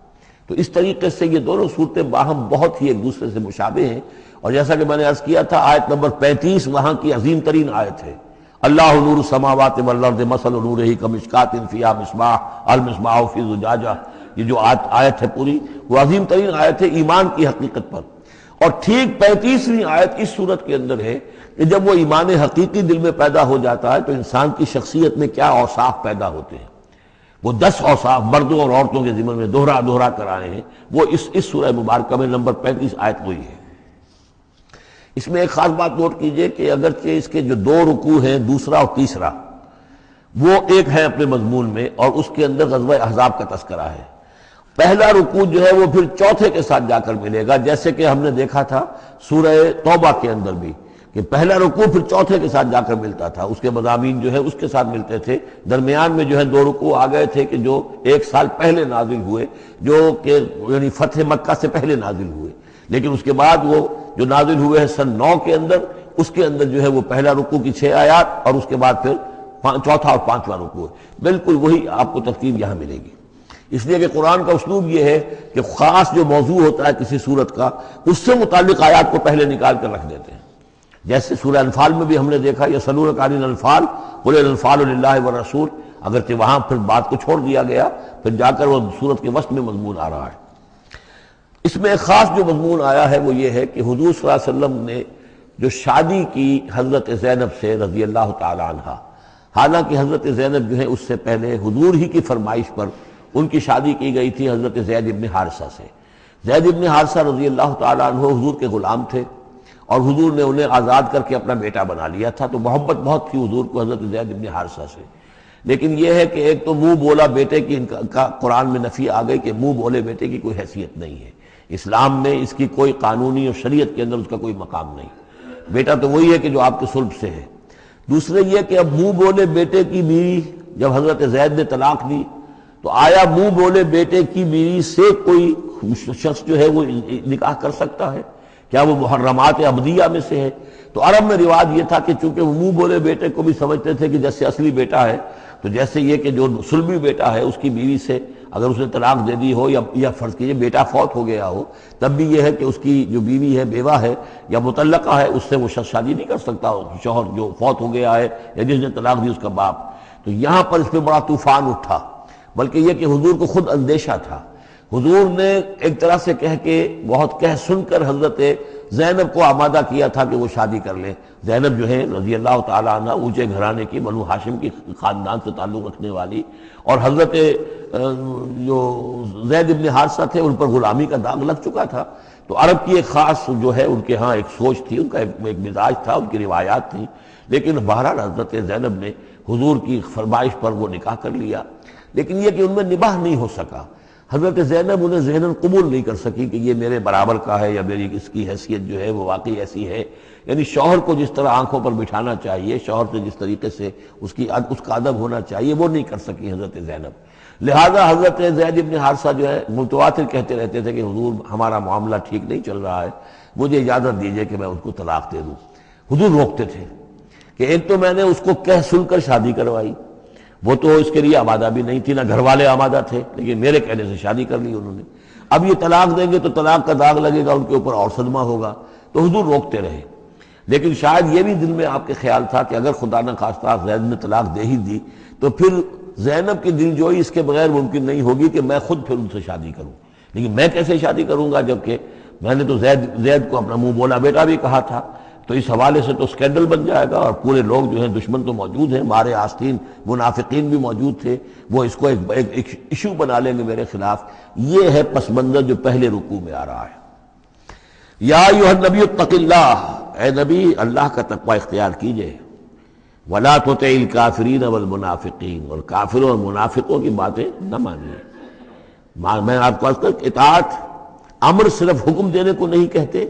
تو اس طریقے سے یہ دونوں صورتیں باہم بہت ہی ایک دوسرے سے مشابہ ہیں، اور جیسا کہ میں نے عرض کیا تھا آیت نمبر 35 وہاں کی عظیم ترین آیت ہے۔ اللہ نور السماوات والارض مثل نورہ کمشکاۃ فیہا مصباح المصباح فی زجاجہ، یہ جو آیت ہے پوری وہ عظیم ترین آیت ہے ایمان کی حقیقت پر۔ اور ٹھیک 35ویں آیت اس صورت کے اندر ہے کہ جب وہ ایمان حقیقی دل میں پیدا ہو جاتا ہے تو انسان کی شخصیت میں کیا اوصاف پیدا ہوتے ہیں۔ وہ 10 اوصاف مردوں اور عورتوں کے ذمن میں دوہرا کر آئے ہیں، وہ اس سورہ مبارکہ میں نمبر 35 آیت وہی ہے۔ اس میں ایک خاص بات نوٹ کیجئے کہ اگرچہ اس کے جو 2 رکوع ہیں، دوسرا اور تیسرا، وہ ایک ہے اپنے مضمون میں، اور اس کے اندر غزوہ احزاب کا تذکرہ ہے۔ پہلا رکوع جو ہے وہ پھر چوتھے کے ساتھ جا کر ملے گا، جیسے کہ ہم نے دیکھا تھا سورہ توبہ کے اندر بھی کہ پہلا رکوع پھر چوتھے کے ساتھ جا کر ملتا تھا، اس کے مضامین جو ہے اس کے ساتھ ملتے تھے۔ درمیان میں جو ہے 2 رکوع آ گئے تھے کہ جو 1 سال پہلے نازل ہوئے، جو کہ یعنی فتح مکہ سے پہلے نازل ہوئے، لیکن اس کے بعد وہ جو نازل ہوئے ہیں سن 9 کے اندر، اس کے اندر جو ہے وہ پہلا رکوع کی 6 آیات اور اس کے بعد پھر چوتھا اور 5واں رکوع ہے۔ بالکل وہی آپ کو ترتیب یہاں ملے گی، اس لیے کہ قرآن کا اسلوب یہ ہے کہ خاص جو موضوع ہوتا ہے کسی صورت کا، اس سے متعلق آیات کو پہلے نکال کر رکھ دیتے ہیں۔ جیسے سورہ انفال میں بھی ہم نے دیکھا یسألونک عن الانفال قل الانفال للہ والرسول، اگرچہ وہاں پھر بات کو چھوڑ دیا گیا، پھر جا کر وہ صورت کے وسط میں مضمون آ رہا ہے۔ اس میں ایک خاص جو مضمون آیا ہے وہ یہ ہے کہ حضور صلی اللہ علیہ وسلم نے جو شادی کی حضرت زینب سے رضی اللہ تعالی عنہ، حالانکہ حضرت زینب جو ہے اس سے پہلے حضور ہی کی فرمائش پر ان کی شادی کی گئی تھی حضرت زید ابن حارثہ سے۔ زید ابن حارثہ رضی اللہ تعالی عنہ حضور کے غلام تھے، اور حضور نے انہیں آزاد کر کے اپنا بیٹا بنا لیا تھا، تو محبت بہت تھی حضور کو حضرت زید ابن حارثہ سے۔ لیکن یہ ہے کہ ایک تو منہ بولا بیٹے کی کا قرآن میں نفی آ گئی کہ منہ بولے بیٹے کی کوئی حیثیت نہیں ہے، اسلام میں اس کی کوئی قانونی اور شریعت کے اندر اس کا کوئی مقام نہیں۔ بیٹا تو وہی ہے کہ جو آپ کے صلب سے ہے۔ دوسرے یہ کہ اب منہ بولے بیٹے کی بیوی جب حضرت زید نے طلاق دی تو آیا منہ بولے بیٹے کی بیوی سے کوئی شخص جو ہے وہ نکاح کر سکتا ہے؟ کیا وہ محرمات عبدیہ میں سے ہے؟ تو عرب میں رواج یہ تھا کہ چونکہ وہ منہ بولے بیٹے کو بھی سمجھتے تھے کہ جیسے اصلی بیٹا ہے، تو جیسے یہ کہ جو سلبی بیٹا ہے اس کی بیوی سے اگر اس نے طلاق دے دی ہو یا فرض کیجئے بیٹا فوت ہو گیا ہو، تب بھی یہ ہے کہ اس کی جو بیوی ہے بیوہ ہے یا مطلقہ ہے، اس سے وہ شخص شادی نہیں کر سکتا، شوہر جو فوت ہو گیا ہے یا جس نے طلاق دی اس کا باپ۔ تو یہاں پر اس پہ بڑا طوفان اٹھا، بلکہ یہ کہ حضور کو خود اندیشہ تھا۔ حضور نے ایک طرح سے کہہ کے بہت کہہ سن کر حضرت زینب کو آمادہ کیا تھا کہ وہ شادی کر لیں۔ زینب جو ہے رضی اللہ تعالی عنہ اونچے گھرانے کی، بنو ہاشم کی خاندان سے تعلق رکھنے والی، اور حضرت جو زید ابن حارثہ تھے ان پر غلامی کا داغ لگ چکا تھا، تو عرب کی ایک خاص جو ہے ان کے ہاں ایک سوچ تھی، ان کا ایک مزاج تھا، ان کی روایات تھیں۔ لیکن بہرحال حضرت زینب نے حضور کی فرمائش پر وہ نکاح کر لیا، لیکن یہ کہ ان میں نباہ نہیں ہو سکا۔ حضرت زینب انہیں ذہناً قبول نہیں کر سکی کہ یہ میرے برابر کا ہے یا میری اس کی حیثیت جو ہے وہ واقعی ایسی ہے، یعنی شوہر کو جس طرح آنکھوں پر بٹھانا چاہیے، شوہر سے جس طریقے سے اس کا ادب ہونا چاہیے وہ نہیں کر سکی حضرت زینب۔ لہذا حضرت زید ابن حارثہ جو ہے متواتر کہتے رہتے تھے کہ حضور ہمارا معاملہ ٹھیک نہیں چل رہا ہے، مجھے اجازت دیجیے کہ میں اس کو طلاق دے دوں۔ حضور روکتے تھے کہ ایک تو میں نے اس کو کہہ سن کر شادی کروائی، وہ تو اس کے لیے آمادہ بھی نہیں تھی، نہ گھر والے آمادہ تھے، لیکن میرے کہنے سے شادی کر لی انہوں نے۔ اب یہ طلاق دیں گے تو طلاق کا داغ لگے گا ان کے اوپر اور صدمہ ہوگا، تو حضور روکتے رہے۔ لیکن شاید یہ بھی دل میں آپ کے خیال تھا کہ اگر خدا نہ خواستہ زید نے طلاق دے ہی دی تو پھر زینب کی دل جوئی اس کے بغیر ممکن نہیں ہوگی کہ میں خود پھر ان سے شادی کروں، لیکن میں کیسے شادی کروں گا جبکہ میں نے تو زید کو اپنا منہ بولا بیٹا بھی کہا تھا، تو اس حوالے سے تو سکینڈل بن جائے گا، اور پورے لوگ جو ہیں دشمن تو موجود ہیں، مارے آستین منافقین بھی موجود تھے، وہ اس کو ایک ایشو بنا لیں گے میرے خلاف۔ یہ ہے پس منظر جو پہلے رکوع میں آ رہا ہے۔ یا ایھا النبی اتق اللہ، اے نبی اللہ کا تقوی اختیار کیجئے۔ ولا تطع الکافرین والمنافقین، اور کافروں اور منافقوں کی باتیں نہ مانیے۔ میں آپ کو عرض کروں، اطاعت امر صرف حکم دینے کو نہیں کہتے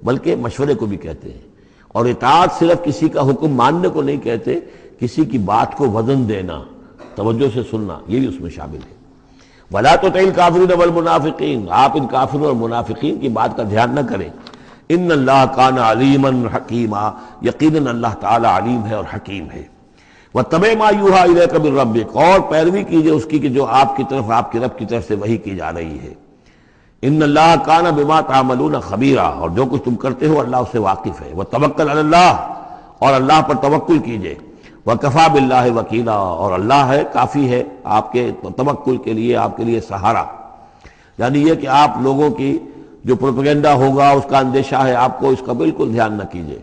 بلکہ مشورے کو بھی کہتے ہیں، اور اطاعت صرف کسی کا حکم ماننے کو نہیں کہتے، کسی کی بات کو وزن دینا، توجہ سے سننا، یہ بھی اس میں شامل ہے۔ ولا تطع الکافرین والمنافقین، آپ ان کافروں اور منافقین کی بات کا دھیان نہ کریں۔ ان اللہ کان علیما حکیما، یقیناً اللہ تعالی علیم ہے اور حکیم ہے۔ واتبع ما یوحی الیک من ربک، اور پیروی کیجئے اس کی کہ جو آپ کی طرف، آپ کے رب کی طرف سے وحی کی جا رہی ہے۔ ان اللہ کان بما تعملون خبیرا، اور جو کچھ تم کرتے ہو اللہ اس سے واقف ہے۔ وتوکل علی اللہ، اور اللہ پر توکل کیجئے۔ وکفی باللہ وکیلا، اور اللہ ہے، کافی ہے آپ کے توکل کے لیے، آپ کے لیے سہارا۔ یعنی یہ کہ آپ لوگوں کی جو پروپیگنڈا ہوگا اس کا اندیشہ ہے آپ کو، اس کا بالکل دھیان نہ کیجئے۔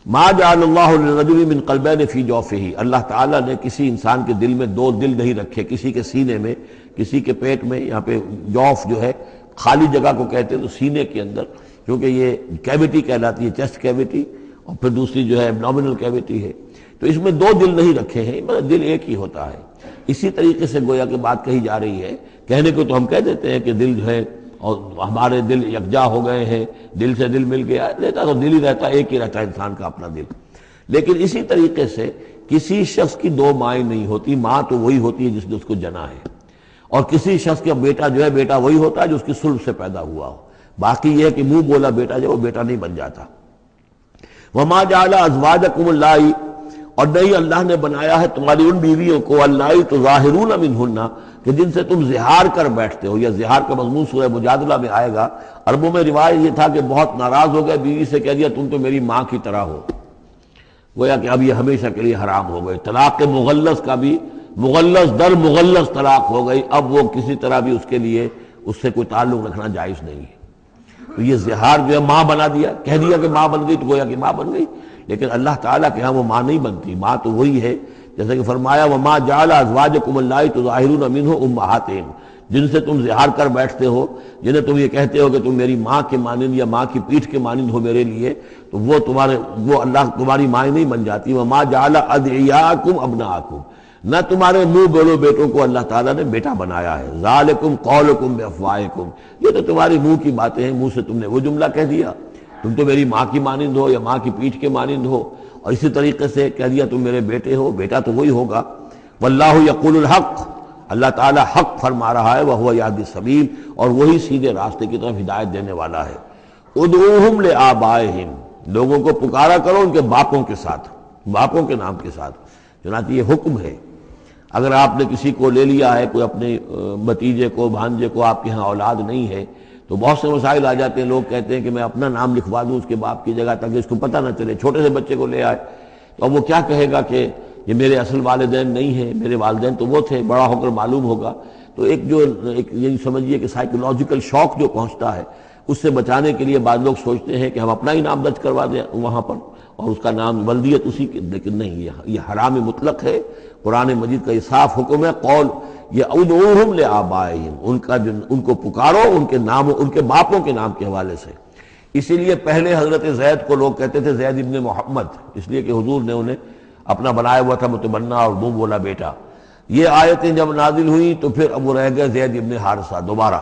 ما جعل اللہ للرجل من قلبین فی جوفہ، اللہ تعالیٰ نے کسی انسان کے دل میں دو دل نہیں رکھے، کسی کے سینے میں، کسی کے پیٹ میں، یہاں پہ جوف جو ہے خالی جگہ کو کہتے ہیں، تو سینے کے اندر، کیونکہ یہ کیویٹی کہلاتی ہے، چیسٹ کیویٹی، اور پھر دوسری جو ہے ایبڈومینل کیویٹی ہے، تو اس میں دو دل نہیں رکھے ہیں، مطلب دل ایک ہی ہوتا ہے۔ اسی طریقے سے گویا کہ بات کہی جا رہی ہے، کہنے کو تو ہم کہہ دیتے ہیں کہ دل جو ہے، اور ہمارے دل یکجا ہو گئے ہیں، دل سے دل مل گیا، رہتا تو دل ہی رہتا، ایک ہی رہتا ہے انسان کا اپنا دل۔ لیکن اسی طریقے سے کسی شخص کی دو مائیں نہیں ہوتی، ماں تو وہی ہوتی ہے جس نے اس کو جنا ہے، اور کسی شخص کا بیٹا جو ہے، بیٹا وہی ہوتا ہے جو اس کی صلب سے پیدا ہوا ہو۔ باقی یہ ہے کہ منہ بولا بیٹا جو وہ بیٹا نہیں بن جاتا۔ وما جعل ازواجکم اللہ، اور نہیں اللہ نے بنایا ہے تمہاری ان بیویوں کو، اللہ تظاہرون منہن، کہ جن سے تم زہار کر بیٹھتے ہو۔ یہ زہار کا مضمون سورہ مجادلہ میں آئے گا۔ عربوں میں روایت یہ تھا کہ بہت ناراض ہو گئے، بیوی سے کہہ دیا تم تو میری ماں کی طرح ہو، گویا کہ اب یہ ہمیشہ کے لیے حرام ہو گئے۔ طلاق مغلظ کا بھی مغلظ در مغلظ طلاق ہو گئی، اب وہ کسی طرح بھی اس کے لیے اس سے کوئی تعلق رکھنا جائز نہیں ہے۔ تو یہ زہار جو ہے ماں بنا دیا، کہہ دیا کہ ماں بن گئی تو گویا کہ ماں بن گئی، لیکن اللہ تعالیٰ کے ہاں وہ ماں نہیں بنتی، ماں تو وہی ہے، جیسے کہ فرمایا وما جعل ازواجکم اللہ تظاہرون منہ امہاتہم، جن سے تم زہار کر بیٹھتے ہو، جنہیں تم یہ کہتے ہو کہ تم میری ماں کے مانند یا ماں کی پیٹھ کے مانند ہو میرے لیے، تو وہ اللہ تمہاری ماں نہیں بن جاتی۔ وما جعل ادعیاکم ابناءکم، نہ تمہارے منہ بولو بیٹوں کو اللہ تعالیٰ نے بیٹا بنایا ہے۔ ذالکم قولکم بافواہکم، یہ تو تمہاری منہ کی باتیں ہیں، منہ سے تم نے وہ جملہ کہہ دیا، تم تو میری ماں کی مانند ہو یا ماں کی پیٹھ کے مانند ہو، اور اسی طریقے سے کہہ دیا تم میرے بیٹے ہو، بیٹا تو وہی ہوگا۔ واللہ یقول الحق، اللہ تعالیٰ حق فرما رہا ہے، وہو یہدی السبیل، اور وہی سیدھے راستے کی طرف ہدایت دینے والا ہے۔ ادعوہم لآبائہم، لوگوں کو پکارا کرو ان کے باپوں کے ساتھ، باپوں کے نام کے ساتھ، چنانچہ یہ حکم ہے۔ اگر آپ نے کسی کو لے لیا ہے، کوئی اپنے بھتیجے کو، بھانجے کو، آپ کے ہاں اولاد نہیں ہے، تو بہت سے مسائل آ جاتے ہیں، لوگ کہتے ہیں کہ میں اپنا نام لکھوا دوں اس کے باپ کی جگہ تاکہ اس کو پتہ نہ چلے، چھوٹے سے بچے کو لے آئے تو اب وہ کیا کہے گا کہ یہ میرے اصل والدین نہیں ہیں، میرے والدین تو وہ تھے، بڑا ہو کر معلوم ہوگا۔ تو ایک یہ سمجھیے کہ سائیکولوجیکل شوق جو پہنچتا ہے، اس سے بچانے کے لیے بعض لوگ سوچتے ہیں کہ ہم اپنا ہی نام درج کروا دیں وہاں پر، اور اس کا نام ولدیت اسی کی، لیکن نہیں، یہ حرام مطلق ہے۔ قرآن مجید کا یہ صاف حکم ہے، قول یہ ادعوہم لآبائہم، ان کو پکارو ان کے نام، ان کے باپوں کے نام کے حوالے سے۔ اسی لیے پہلے حضرت زید کو لوگ کہتے تھے زید ابن محمد، اس لیے کہ حضور نے انہیں اپنا بنایا ہوا تھا متبنا، اور منہ بولا بیٹا۔ یہ آیتیں جب نازل ہوئی تو پھر اب وہ رہ گئے زید ابن حارثہ، دوبارہ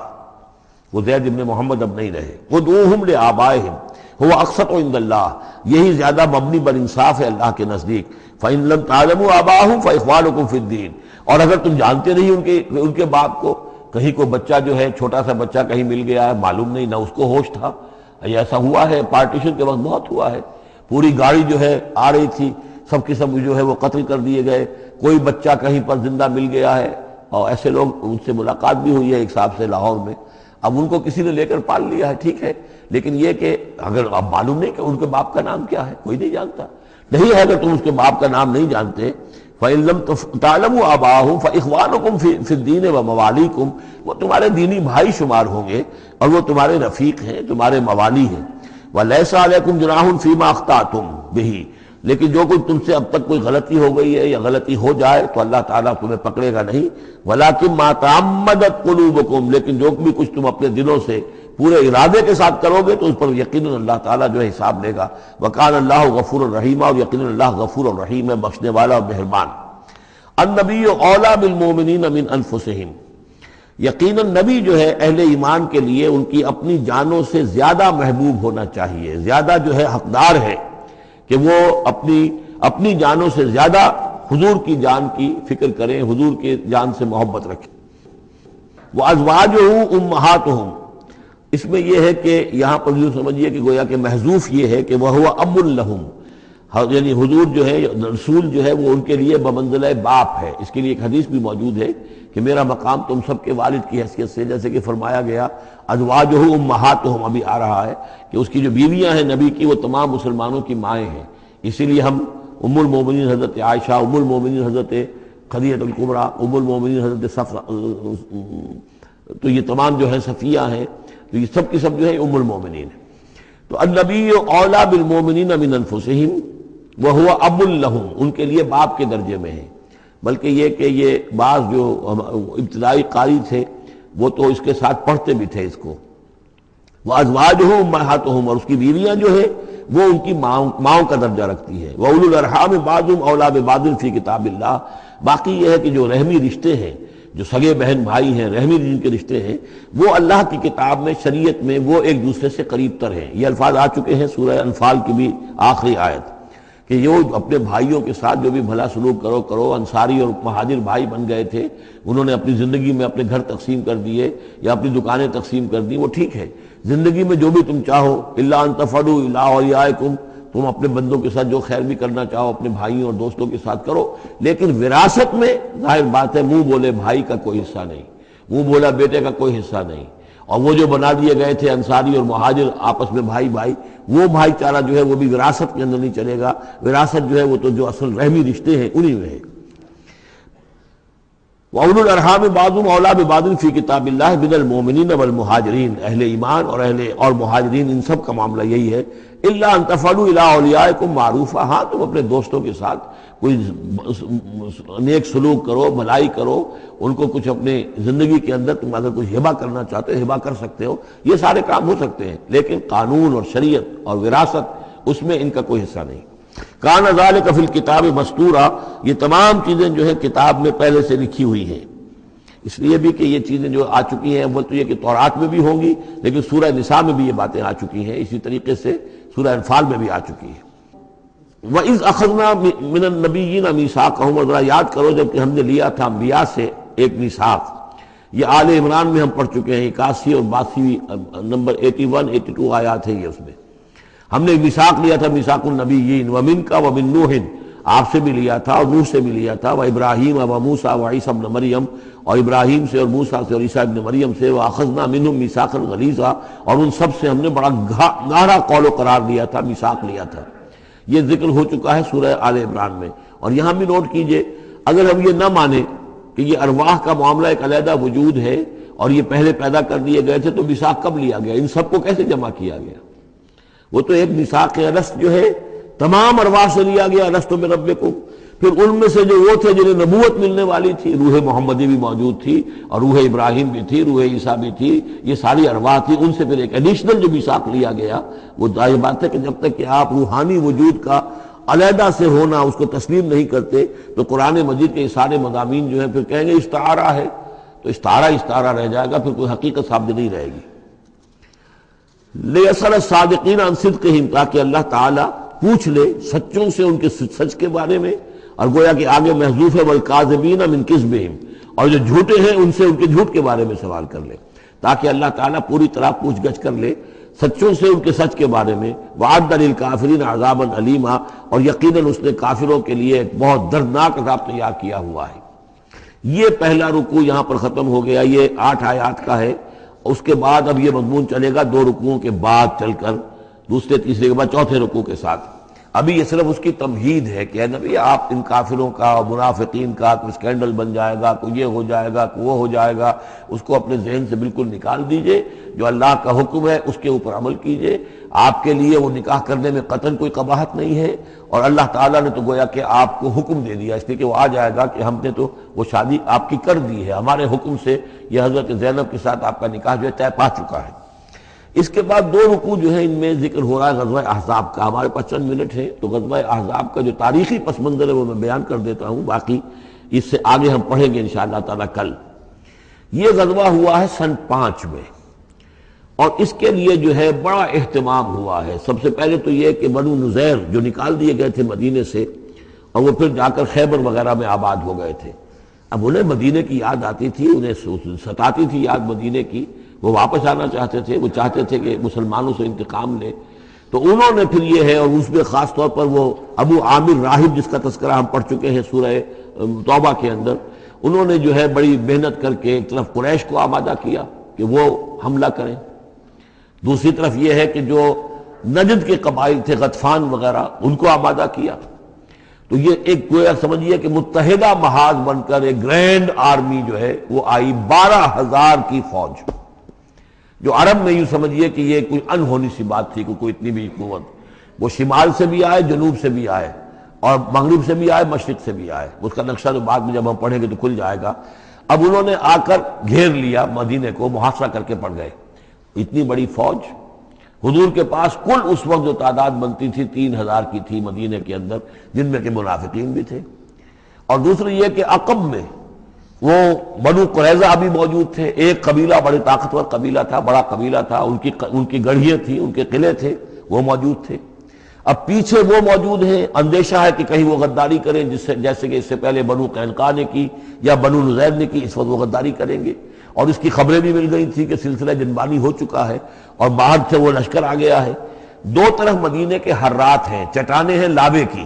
وہ زید ابن محمد اب نہیں رہے۔ ادعوہم لآبائہم هو اقسط عند اللہ، یہی زیادہ مبنی بر انصاف ہے اللہ کے نزدیک۔ فإن لم تعلموا آباءهم فإخوانكم في الدين، اور اگر تم جانتے نہیں ان کے باپ کو، کہیں کوئی بچہ جو ہے، چھوٹا سا بچہ کہیں مل گیا ہے، معلوم نہیں، نہ اس کو ہوش تھا، ایسا ہوا ہے، پارٹیشن کے وقت بہت ہوا ہے، پوری گاڑی جو ہے آ رہی تھی، سب کے سب جو ہے وہ قتل کر دیے گئے، کوئی بچہ کہیں پر زندہ مل گیا ہے، اور ایسے لوگ، ان سے ملاقات بھی ہوئی ہے ایک صاحب سے لاہور میں، اب ان کو کسی نے لے کر پال لیا ہے، ٹھیک ہے، لیکن یہ کہ اگر اب معلوم نہیں کہ ان کے باپ کا نام کیا ہے، کوئی نہیں جانتا، نہیں ہے، اگر تم اس کے باپ کا نام نہیں جانتے، فَإِن لَمْ تَعْلَمُوا آبَاءَهُمْ فَإِخْوَانُكُمْ فِي الدِّينِ وَمَوَالِيكُمْ، وہ تمہارے دینی بھائی شمار ہوں گے اور وہ تمہارے رفیق ہیں، تمہارے موالí ہیں۔ وَلَيْسَ عَلَيْكُمْ جُنَاحٌ فِيمَا أَخْطَأْتُمْ بِهِ، لیکن جو کچھ تم سے اب تک کوئی غلطی ہو گئی ہے یا غلطی ہو جائے تو اللہ تعالیٰ تمہیں پکڑے گا نہیں۔ وَلَكِن مَّا تَعَمَّدَتْ قُلُوبُكُمْ، لیکن جو بھی کچھ تم اپنے دلوں سے پورے ارادے کے ساتھ کرو گے تو اس پر یقیناً اللہ تعالیٰ جو ہے حساب لے گا. وَقَانَ اللَّهُ غَفُورًا رَحِيمًا، اور یقیناً اللہ غفور اور رحیم ہے، بخشنے والا اور مہربان. النبی اولیٰ بالمؤمنین من انفسہم، یقیناً نبی جو ہے اہل ایمان کے لیے ان کی اپنی جانوں سے زیادہ محبوب ہونا چاہیے، زیادہ جو ہے حقدار ہے کہ وہ اپنی جانوں سے زیادہ حضور کی جان کی فکر کریں، حضور کی جان سے محبت رکھیں. وَأَزْوَاجُهُ أُمَّهَاتُهُمْ، اس میں یہ ہے کہ یہاں پر یوں سمجھیے کہ گویا کہ محذوف یہ ہے کہ وَهُوَ أَبٌ لَهُمْ، یعنی حضور جو ہے رسول جو ہے وہ ان کے لیے بمنزلہ باپ ہے. اس کے لیے ایک حدیث بھی موجود ہے کہ میرا مقام تم سب کے والد کی حیثیت سے، جیسے کہ فرمایا گیا ازواجہ امہاتہم، ابھی آ رہا ہے کہ اس کی جو بیویاں ہیں نبی کی وہ تمام مسلمانوں کی مائیں ہیں. اسی لیے ہم ام المومنین حضرت عائشہ، ام المومنین حضرت خدیجہ الکبریٰ، ام المومنین حضرت صفرہ، تو یہ تمام جو ہے صفیہ ہیں، تو یہ سب کی سب جو ہے ام المومنین ہیں. تو النبی اولیٰ بالمؤمنین من انفسہم وہو اب لہم، ان کے لیے باپ کے درجے میں ہے. بلکہ یہ کہ یہ بعض جو ابتدائی قاری تھے وہ تو اس کے ساتھ پڑھتے بھی تھے اس کو. وَأَزْوَاجُهُ أُمَّهَاتُهُمْ، اور اس کی بیویاں جو ہے وہ ان کی ماؤں کا درجہ رکھتی ہے. وَأُولُو الْأَرْحَامِ بَعْضُهُمْ أَوْلَىٰ بِبَعْضٍ فِي کتاب اللہ. باقی یہ ہے کہ جو رحمی رشتے ہیں، جو سگے بہن بھائی ہیں، رحمی جن کے رشتے ہیں، وہ اللہ کی کتاب میں، شریعت میں وہ ایک دوسرے سے قریب تر ہیں. یہ الفاظ آ چکے ہیں سورہ انفال کی بھی آخری آیت کہ یہ اپنے بھائیوں کے ساتھ جو بھی بھلا سلوک کرو. انصاری اور مہاجر بھائی بن گئے تھے، انہوں نے اپنی زندگی میں اپنے گھر تقسیم کر دیے یا اپنی دکانیں تقسیم کر دی، وہ ٹھیک ہے. زندگی میں جو بھی تم چاہو، الا ان تفعلوا الی اولیاءکم، تم اپنے بندوں کے ساتھ جو خیر بھی کرنا چاہو اپنے بھائیوں اور دوستوں کے ساتھ کرو. لیکن وراثت میں ظاہر بات ہے منہ بولے بھائی کا کوئی حصہ نہیں، منہ بولا بیٹے کا کوئی حصہ نہیں. اور وہ جو بنا دیے گئے تھے انصاری اور مہاجر آپس میں بھائی، وہ بھائی چارہ جو ہے وہ بھی وراثت کے اندر نہیں چلے گا. وراثت جو ہے وہ تو جو اصل رحمی رشتے ہیں انہی میں ہے. وَأُولُو الْأَرْحَامِ بَعْضُهُمْ أَوْلَىٰ بِبَعْضٍ فِي کتاب اللہ مِنَ الْمُؤْمِنِينَ وَالْمُهَاجِرِينَ، اہل ایمان اور مہاجرین ان سب کا معاملہ یہی ہے. إِلَّا أَن تَفْعَلُوا إِلَىٰ أَوْلِيَائِكُمْ مَعْرُوفًا، ہاں تم اپنے دوستوں کے ساتھ کوئی نیک سلوک کرو، بھلائی کرو، ان کو کچھ اپنے زندگی کے اندر تم اگر کچھ ہبہ کرنا چاہتے ہو ہبہ کر سکتے ہو. یہ سارے کام ہو سکتے ہیں، لیکن قانون اور شریعت اور وراثت اس میں ان کا کوئی حصہ نہیں. کان ذالک فی الکتاب مستورا، یہ تمام چیزیں جو ہے کتاب میں پہلے سے لکھی ہوئی ہیں. اس لیے بھی کہ یہ چیزیں جو آ چکی ہیں، اول تو یہ کہ تورات میں بھی ہوں گی، لیکن سورہ نساء میں بھی یہ باتیں آ چکی ہیں. اسی طریقے سے سورہ انفال میں بھی آ چکی ہے. وَإِذْ أَخَذْنَا مِنَ النَّبِيِّينَ مِيثَاقَهُمْ، اور ذرا یاد کرو جب کہ ہم نے لیا تھا انبیاء سے ایک میثاق. یہ آل عمران میں ہم پڑھ چکے ہیں، 81 اور 82 نمبر 81 82 آیات ہیں یہ. اس میں ہم نے میثاق لیا تھا، میثاق النبیین، وَمِنْكَ وَمِن نُوحٍ، آپ سے بھی لیا تھا اور نوح سے بھی لیا تھا، وَإِبْرَاهِيمَ وَمُوسَىٰ وَعِيسَىٰ ابْنَ مَرْيَمَ، اور ابراہیم سے اور موسیٰ سے اور عیسیٰ ابن مریم سے. وَأَخَذْنَا مِنْهُمْ مِيثَاقًا غَلِيظًا، اور ان سب سے ہم نے بڑا گہرا قول و قرار لیا تھا، میثاق لیا تھا. یہ ذکر ہو چکا ہے سورہ آل عمران میں. اور یہاں بھی نوٹ کیجئے، اگر ہم یہ نہ مانیں کہ یہ ارواح کا معاملہ ایک علیحدہ وجود ہے اور یہ پہلے پیدا کر دیے گئے تھے، تو میثاق کب لیا گیا؟ ان سب کو کیسے جمع کیا گیا؟ وہ تو ایک میثاق الست جو ہے تمام ارواح سے لیا گیا، الست بربکم. پھر ان میں سے جو وہ تھے جنہیں نبوت ملنے والی تھی، روح محمدی بھی موجود تھی اور روح ابراہیم بھی تھی، روح عیسیٰ بھی تھی، یہ ساری ارواح تھی. ان سے پھر ایک ایڈیشنل جو میثاق لیا گیا، وہ ظاہر بات ہے کہ جب تک کہ آپ روحانی وجود کا علیحدہ سے ہونا اس کو تسلیم نہیں کرتے تو قرآن مجید کے سارے مضامین جو ہیں پھر کہیں گے استعارہ ہے، تو استعارہ رہ جائے گا، پھر کوئی حقیقت ثابت نہیں رہے گی. لِيَسْأَلَ الصَّادِقِينَ عَنْ صِدْقِهِمْ، تاکہ اللہ تعالیٰ پوچھ لے سچوں سے ان کے سچ کے بارے میں. اور گویا کہ آگے محذوف ہے وَالْكَاذِبِينَ مِنْ كِذْبِهِمْ، اور جو جھوٹے ہیں ان سے ان کے جھوٹ کے بارے میں سوال کر لے، تاکہ اللہ تعالیٰ پوری طرح پوچھ گچھ کر لے سچوں سے ان کے سچ کے بارے میں. وَعَدَّ لِلْكَافِرِينَ عَذَابًا أَلِيمًا، اور یقیناً اس نے کافروں کے لیے ایک بہت دردناک عذاب تیار کیا ہوا ہے. یہ پہلا رکوع یہاں پر ختم ہو گیا، یہ 8 آیات کا ہے. اس کے بعد اب یہ مضمون چلے گا 2 رکوعوں کے بعد چل کر، دوسرے تیسرے کے بعد چوتھے رکوع کے ساتھ. ابھی یہ صرف اس کی تمہید ہے کہ اے نبی آپ ان کافروں کا اور منافقین کا کوئی سکینڈل بن جائے گا، کوئی یہ ہو جائے گا، کوئی وہ ہو جائے گا، اس کو اپنے ذہن سے بالکل نکال دیجئے. جو اللہ کا حکم ہے اس کے اوپر عمل کیجئے. آپ کے لیے وہ نکاح کرنے میں قطعاً کوئی قباحت نہیں ہے، اور اللہ تعالیٰ نے تو گویا کہ آپ کو حکم دے دیا، اس لیے کہ وہ آ جائے گا کہ ہم نے تو وہ شادی آپ کی کر دی ہے، ہمارے حکم سے یہ حضرت زینب کے ساتھ آپ کا نکاح جو ہے طے پا چکا ہے. اس کے بعد 2 رکوع جو ہے ان میں ذکر ہو رہا ہے غزوہ احزاب کا. ہمارے پاس چند منٹ ہیں تو غزوہ احزاب کا جو تاریخی پس منظر ہے وہ میں بیان کر دیتا ہوں، باقی اس سے آگے ہم پڑھیں گے انشاءاللہ تعالیٰ کل. یہ غزوہ ہوا ہے سن 5 میں، اور اس کے لیے جو ہے بڑا اہتمام ہوا ہے. سب سے پہلے تو یہ کہ بنو نذیر جو نکال دیے گئے تھے مدینے سے اور وہ پھر جا کر خیبر وغیرہ میں آباد ہو گئے تھے، اب انہیں مدینے کی یاد آتی تھی، انہیں ستاتی تھی یاد مدینے کی، وہ واپس آنا چاہتے تھے، وہ چاہتے تھے کہ مسلمانوں سے انتقام لے. تو انہوں نے پھر یہ ہے، اور اس میں خاص طور پر وہ ابو عامر راہب جس کا تذکرہ ہم پڑھ چکے ہیں سورہ توبہ کے اندر، انہوں نے جو ہے بڑی محنت کر کے ایک طرف قریش کو آمادہ کیا کہ وہ حملہ کریں، دوسری طرف یہ ہے کہ جو نجد کے قبائل تھے غطفان وغیرہ ان کو آمادہ کیا. تو یہ ایک گویا سمجھیے کہ متحدہ محاذ بن کر ایک گرینڈ آرمی جو ہے وہ آئی، 12,000 کی فوج، جو عرب میں یوں سمجھیے کہ یہ کوئی انہونی سی بات تھی کہ کوئی اتنی بھی قوت. وہ شمال سے بھی آئے، جنوب سے بھی آئے، اور مغرب سے بھی آئے، مشرق سے بھی آئے. اس کا نقشہ تو بعد میں جب ہم پڑھیں گے تو کھل جائے گا. اب انہوں نے آ کر گھیر لیا مدینے کو، محاصرہ کر کے پڑ گئے. اتنی بڑی فوج حضور کے پاس کل اس وقت جو تعداد بنتی تھی 3,000 کی تھی مدینے کے اندر، جن میں کہ منافقین بھی تھے. اور دوسری یہ کہ عقب میں وہ بنو قریظہ بھی موجود تھے، ایک قبیلہ بڑے طاقتور قبیلہ تھا، بڑا قبیلہ تھا، ان کی گڑھیاں تھیں، ان کے قلعے تھے، وہ موجود تھے. اب پیچھے وہ موجود ہیں، اندیشہ ہے کہ کہیں وہ غداری کریں، جیسے کہ اس سے پہلے بنو قینقاع نے کی یا بنو نذیر نے کی، اس وقت وہ غداری کریں گے. اور اس کی خبریں بھی مل گئی تھی کہ سلسلہ جنبانی ہو چکا ہے اور باہر سے وہ لشکر آ گیا ہے. 2 طرف مدینے کے حرات ہیں، چٹانیں ہیں لاوے کی،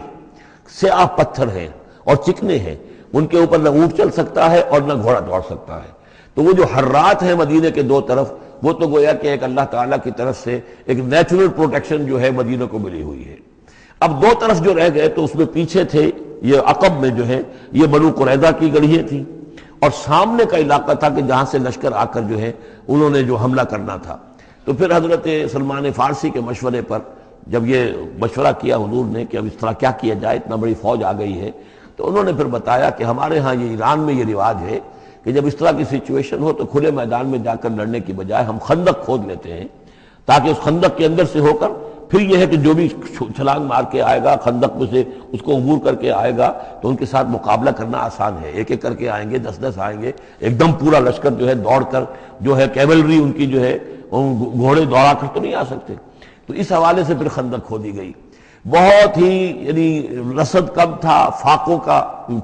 سیاہ پتھر ہیں اور چکنے ہیں، ان کے اوپر نہ اونٹ چل سکتا ہے اور نہ گھوڑا دوڑ سکتا ہے. تو وہ جو حرات ہیں مدینے کے 2 طرف، وہ تو گویا کہ ایک اللہ تعالیٰ کی طرف سے ایک نیچرل پروٹیکشن جو ہے مدینہ کو ملی ہوئی ہے. اب 2 طرف جو رہ گئے تو اس میں پیچھے تھے یہ عقب میں جو ہے یہ بنو قریظہ کی گڑھیاں تھیں، اور سامنے کا علاقہ تھا کہ جہاں سے لشکر آ کر جو ہے انہوں نے جو حملہ کرنا تھا. تو پھر حضرت سلمان فارسی کے مشورے پر جب یہ مشورہ کیا حضور نے کہ اب اس طرح کیا کیا جائے، اتنا بڑی فوج آ گئی ہے، تو انہوں نے پھر بتایا کہ ہمارے ہاں یہ ایران میں یہ رواج ہے کہ جب اس طرح کی سچویشن ہو تو کھلے میدان میں جا کر لڑنے کی بجائے ہم خندق کھود لیتے ہیں، تاکہ اس خندق کے اندر سے ہو کر پھر یہ ہے کہ جو بھی چھلانگ مار کے آئے گا خندق میں سے اس کو عبور کر کے آئے گا تو ان کے ساتھ مقابلہ کرنا آسان ہے. ایک ایک کر کے آئیں گے، 10 آئیں گے، ایک دم پورا لشکر جو ہے دوڑ کر جو ہے کیولری ان کی جو ہے گھوڑے دوڑا کر تو نہیں آ سکتے. تو اس حوالے سے پھر خندق کھودی گئی. بہت ہی یعنی رسد کم تھا،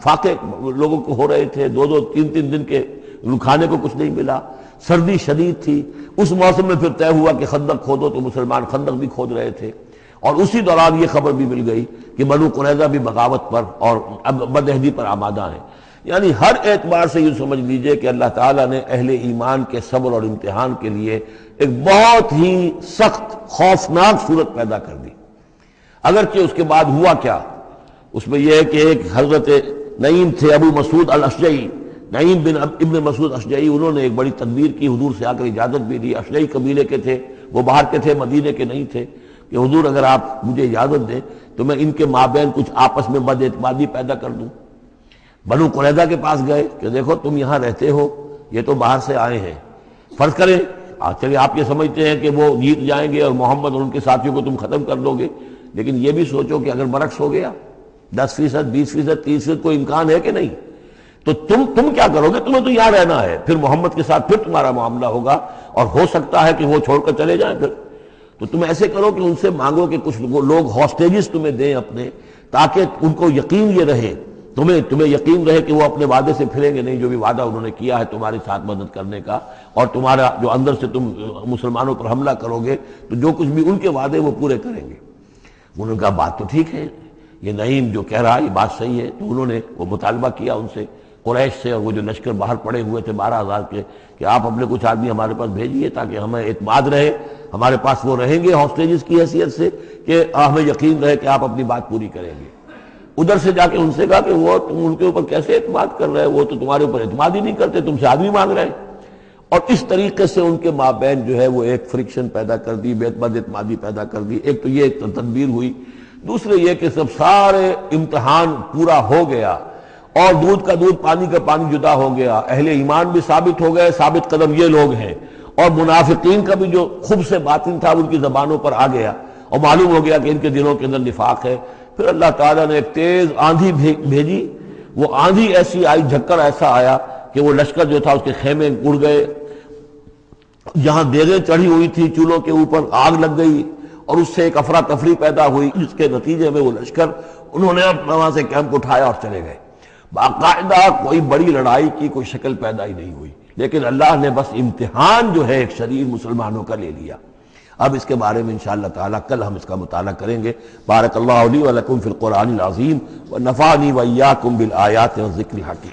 فاقے لوگوں کو ہو رہے تھے، 2 3 دن کے کھانے کو کچھ نہیں ملا، سردی شدید تھی. اس موسم میں پھر طے ہوا کہ خندق کھودو، تو مسلمان خندق بھی کھود رہے تھے. اور اسی دوران یہ خبر بھی مل گئی کہ بنو قریظہ بھی بغاوت پر اور بدعہدی پر آمادہ ہیں. یعنی ہر اعتبار سے یہ سمجھ لیجئے کہ اللہ تعالیٰ نے اہل ایمان کے صبر اور امتحان کے لیے ایک بہت ہی سخت خوفناک صورت پیدا کر دی. اگرچہ اس کے بعد ہوا کیا، اس میں یہ ہے کہ ایک حضرت نعیم تھے ابو مسعود الاشجعی، نعیم بن ابن مسعود اشجعی، انہوں نے ایک بڑی تدبیر کی، حضور سے آ کر اجازت بھی دی. اشجعی قبیلے کے تھے، وہ باہر کے تھے، مدینے کے نہیں تھے، کہ حضور اگر آپ مجھے اجازت دیں تو میں ان کے مابین کچھ آپس میں بد اعتمادی پیدا کر دوں. بنو قریظہ کے پاس گئے کہ دیکھو تم یہاں رہتے ہو، یہ تو باہر سے آئے ہیں، فرض کریں چلیے آپ یہ سمجھتے ہیں کہ وہ جیت جائیں گے اور محمد اور ان کے ساتھیوں کو تم ختم کر دو گے، لیکن یہ بھی سوچو کہ اگر برعکس ہو گیا 10%، 20%، 30%، کوئی امکان ہے کہ نہیں؟ تو تم کیا کرو گے؟ تمہیں تو یہاں رہنا ہے، پھر محمد کے ساتھ پھر تمہارا معاملہ ہوگا اور ہو سکتا ہے کہ وہ چھوڑ کر چلے جائیں. پھر تو تم ایسے کرو کہ ان سے مانگو کہ کچھ لوگ ہاسٹیجز تمہیں دیں اپنے، تاکہ ان کو یقین یہ رہے، تمہیں یقین رہے کہ وہ اپنے وعدے سے پھریں گے نہیں، جو بھی وعدہ انہوں نے کیا ہے تمہارے ساتھ مدد کرنے کا، اور تمہارا جو اندر سے تم مسلمانوں پر حملہ کرو گے تو جو کچھ بھی ان کے وعدے وہ پورے کریں گے. انہوں نے کہا بات تو ٹھیک ہے، یہ نعیم جو کہہ رہا ہے یہ بات صحیح ہے. تو انہوں نے وہ مطالبہ کیا ان سے، قریش سے، اور وہ جو لشکر باہر پڑے ہوئے تھے 12,000 کے، کہ آپ اپنے کچھ آدمی ہمارے پاس بھیجیے تاکہ ہمیں اعتماد رہے، ہمارے پاس وہ رہیں گے ہاسٹیجز کی حیثیت سے، کہ ہمیں یقین رہے کہ آپ اپنی بات پوری کریں گے. ادھر سے جا کے ان سے کہا کہ وہ تم ان کے اوپر کیسے اعتماد کر رہے، وہ تو تمہارے اوپر اعتماد ہی نہیں کرتے، تم سے آدمی مانگ رہے ہیں. اور اس طریقے سے ان کے مابین جو ہے وہ ایک فرکشن پیدا کر دی، بد اعتمادی پیدا کر دی. ایک تو یہ تدبیر ہوئی، دوسرے یہ کہ سب سارے امتحان پورا ہو گیا اور دودھ کا دودھ پانی کا پانی جدا ہو گیا، اہل ایمان بھی ثابت ہو گئے، ثابت قدم یہ لوگ ہیں، اور منافقین کا بھی جو خبث باطن تھا ان کی زبانوں پر آ گیا اور معلوم ہو گیا کہ ان کے دلوں کے اندر نفاق ہے۔ پھر اللہ تعالیٰ نے ایک تیز آندھی بھیجی، وہ آندھی ایسی آئی، جھکڑ ایسا آیا کہ وہ لشکر جو تھا اس کے خیمے اڑ گئے، جہاں دیگیں چڑھی ہوئی تھی چولہوں کے اوپر آگ لگ گئی، اور اس سے ایک افراتفری پیدا ہوئی، جس کے نتیجے میں وہ لشکر انہوں نے وہاں سے کیمپ اٹھایا اور چلے گئے۔ باقاعدہ کوئی بڑی لڑائی کی کوئی شکل پیدا ہی نہیں ہوئی، لیکن اللہ نے بس امتحان جو ہے ایک شریر مسلمانوں کا لے لیا۔ اب اس کے بارے میں انشاءاللہ تعالی کل ہم اس کا مطالعہ کریں گے۔ بارک اللہ لی و لکم فی القرآن العظیم ونفعنی وإیاکم بالآیات والذکر الحکیم۔